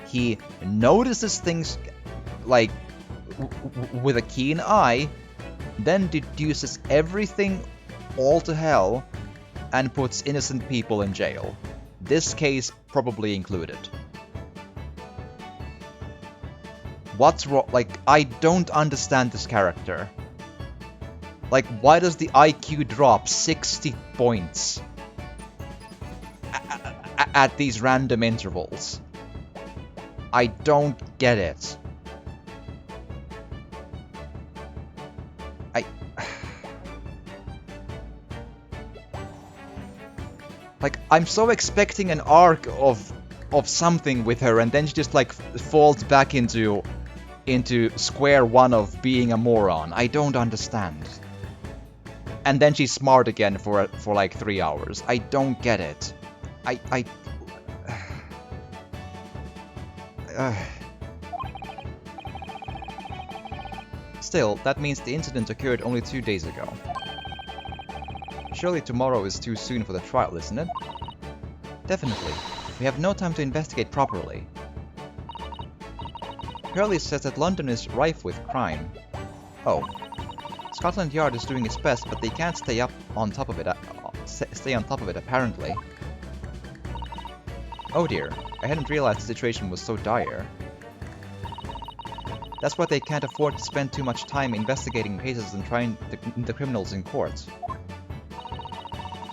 he notices things like with a keen eye, then deduces everything all to hell and puts innocent people in jail. This case probably included. What's wrong? Like, I don't understand this character. Like, why does the IQ drop 60 points at these random intervals? I don't get it. Like, I'm so expecting an arc of something with her, and then she just like falls back into square one of being a moron. I don't understand. And then she's smart again for like 3 hours. I don't get it. Still, that means the incident occurred only 2 days ago. Surely tomorrow is too soon for the trial, isn't it? Definitely. We have no time to investigate properly. Hurley says that London is rife with crime. Oh. Scotland Yard is doing its best, but they can't stay on top of it apparently. Oh dear, I hadn't realized the situation was so dire. That's why they can't afford to spend too much time investigating cases and trying the criminals in court.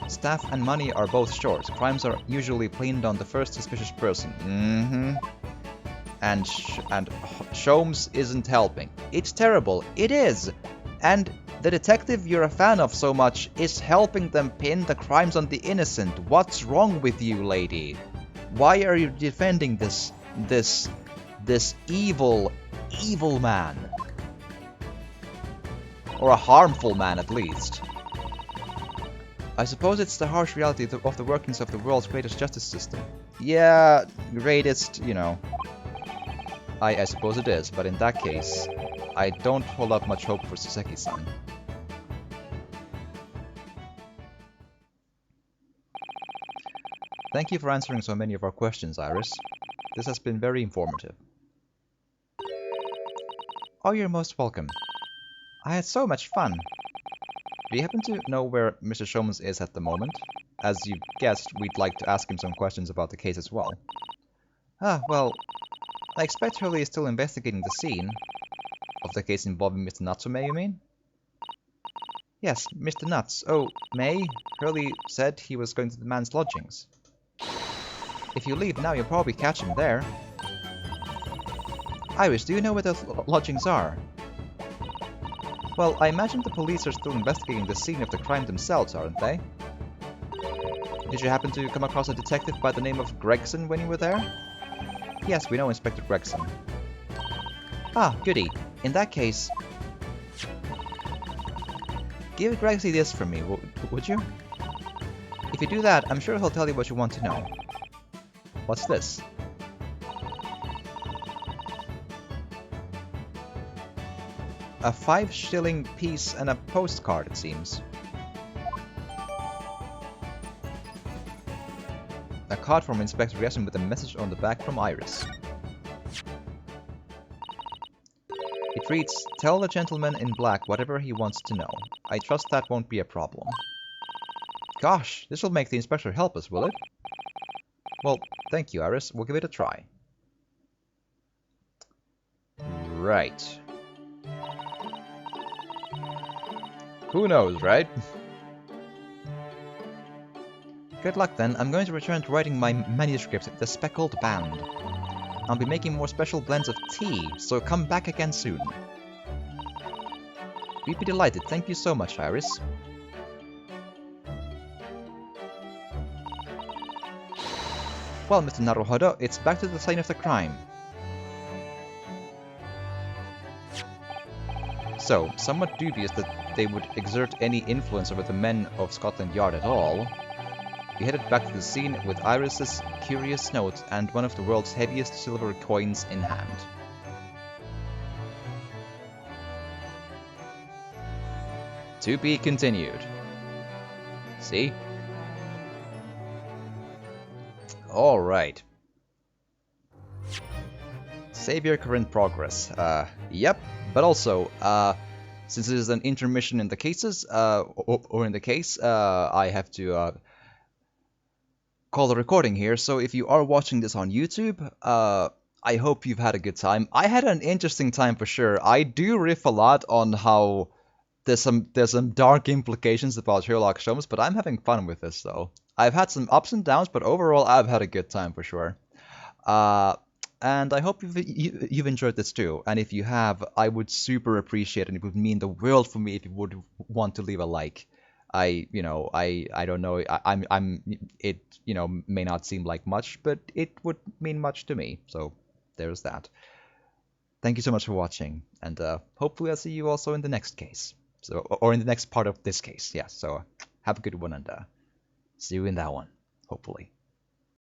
Staff and money are both short. Crimes are usually blamed on the first suspicious person. And Sholmes isn't helping. It's terrible. It is! And the detective you're a fan of so much is helping them pin the crimes on the innocent. What's wrong with you, lady? Why are you defending this evil man? Or a harmful man, at least. I suppose it's the harsh reality of the workings of the world's greatest justice system. Yeah, greatest, you know. I suppose it is, but in that case, I don't hold out much hope for Soseki-san. Thank you for answering so many of our questions, Iris. This has been very informative. Oh, you're most welcome. I had so much fun. Do you happen to know where Mr. Sholmes is at the moment? As you guessed, we'd like to ask him some questions about the case as well. Well, I expect Hurley is still investigating the scene. Of the case involving Mr. Natsume, you mean? Yes, Mr. Nuts. Oh, May? Hurley said he was going to the man's lodgings. If you leave now, you'll probably catch him there. Iris, do you know where those lodgings are? Well, I imagine the police are still investigating the scene of the crime themselves, aren't they? Did you happen to come across a detective by the name of Gregson when you were there? Yes, we know Inspector Gregson. Ah, goody. In that case... Give Gregsy this from me, would you? If you do that, I'm sure he'll tell you what you want to know. What's this? A 5-shilling piece and a postcard, it seems. A card from Inspector Gregson with a message on the back from Iris. It reads, "Tell the gentleman in black whatever he wants to know. I trust that won't be a problem." Gosh, this will make the inspector help us, will it? Well, thank you, Iris. We'll give it a try. Right. Who knows, right? Good luck then. I'm going to return to writing my manuscript, The Speckled Band. I'll be making more special blends of tea, so come back again soon. We'd be delighted. Thank you so much, Iris. Well, Mr. Naruhodo, it's back to the scene of the crime. So, somewhat dubious that they would exert any influence over the men of Scotland Yard at all, we headed back to the scene with Iris's curious note and one of the world's heaviest silver coins in hand. To be continued. See? Alright. Save your current progress. Yep. But also, since it is an intermission in the cases, or in the case, I have to call the recording here. So if you are watching this on YouTube, I hope you've had a good time. I had an interesting time for sure. I do riff a lot on how there's some dark implications about Sherlock Holmes, but I'm having fun with this though. I've had some ups and downs, but overall I've had a good time for sure. And I hope you've enjoyed this too. And if you have, I would super appreciate it. And it would mean the world for me if you would want to leave a like. I don't know. It may not seem like much, but it would mean much to me. So there's that. Thank you so much for watching, and hopefully I'll see you also in the next case. So, or in the next part of this case. Yeah. So have a good one, and see you in that one. Hopefully.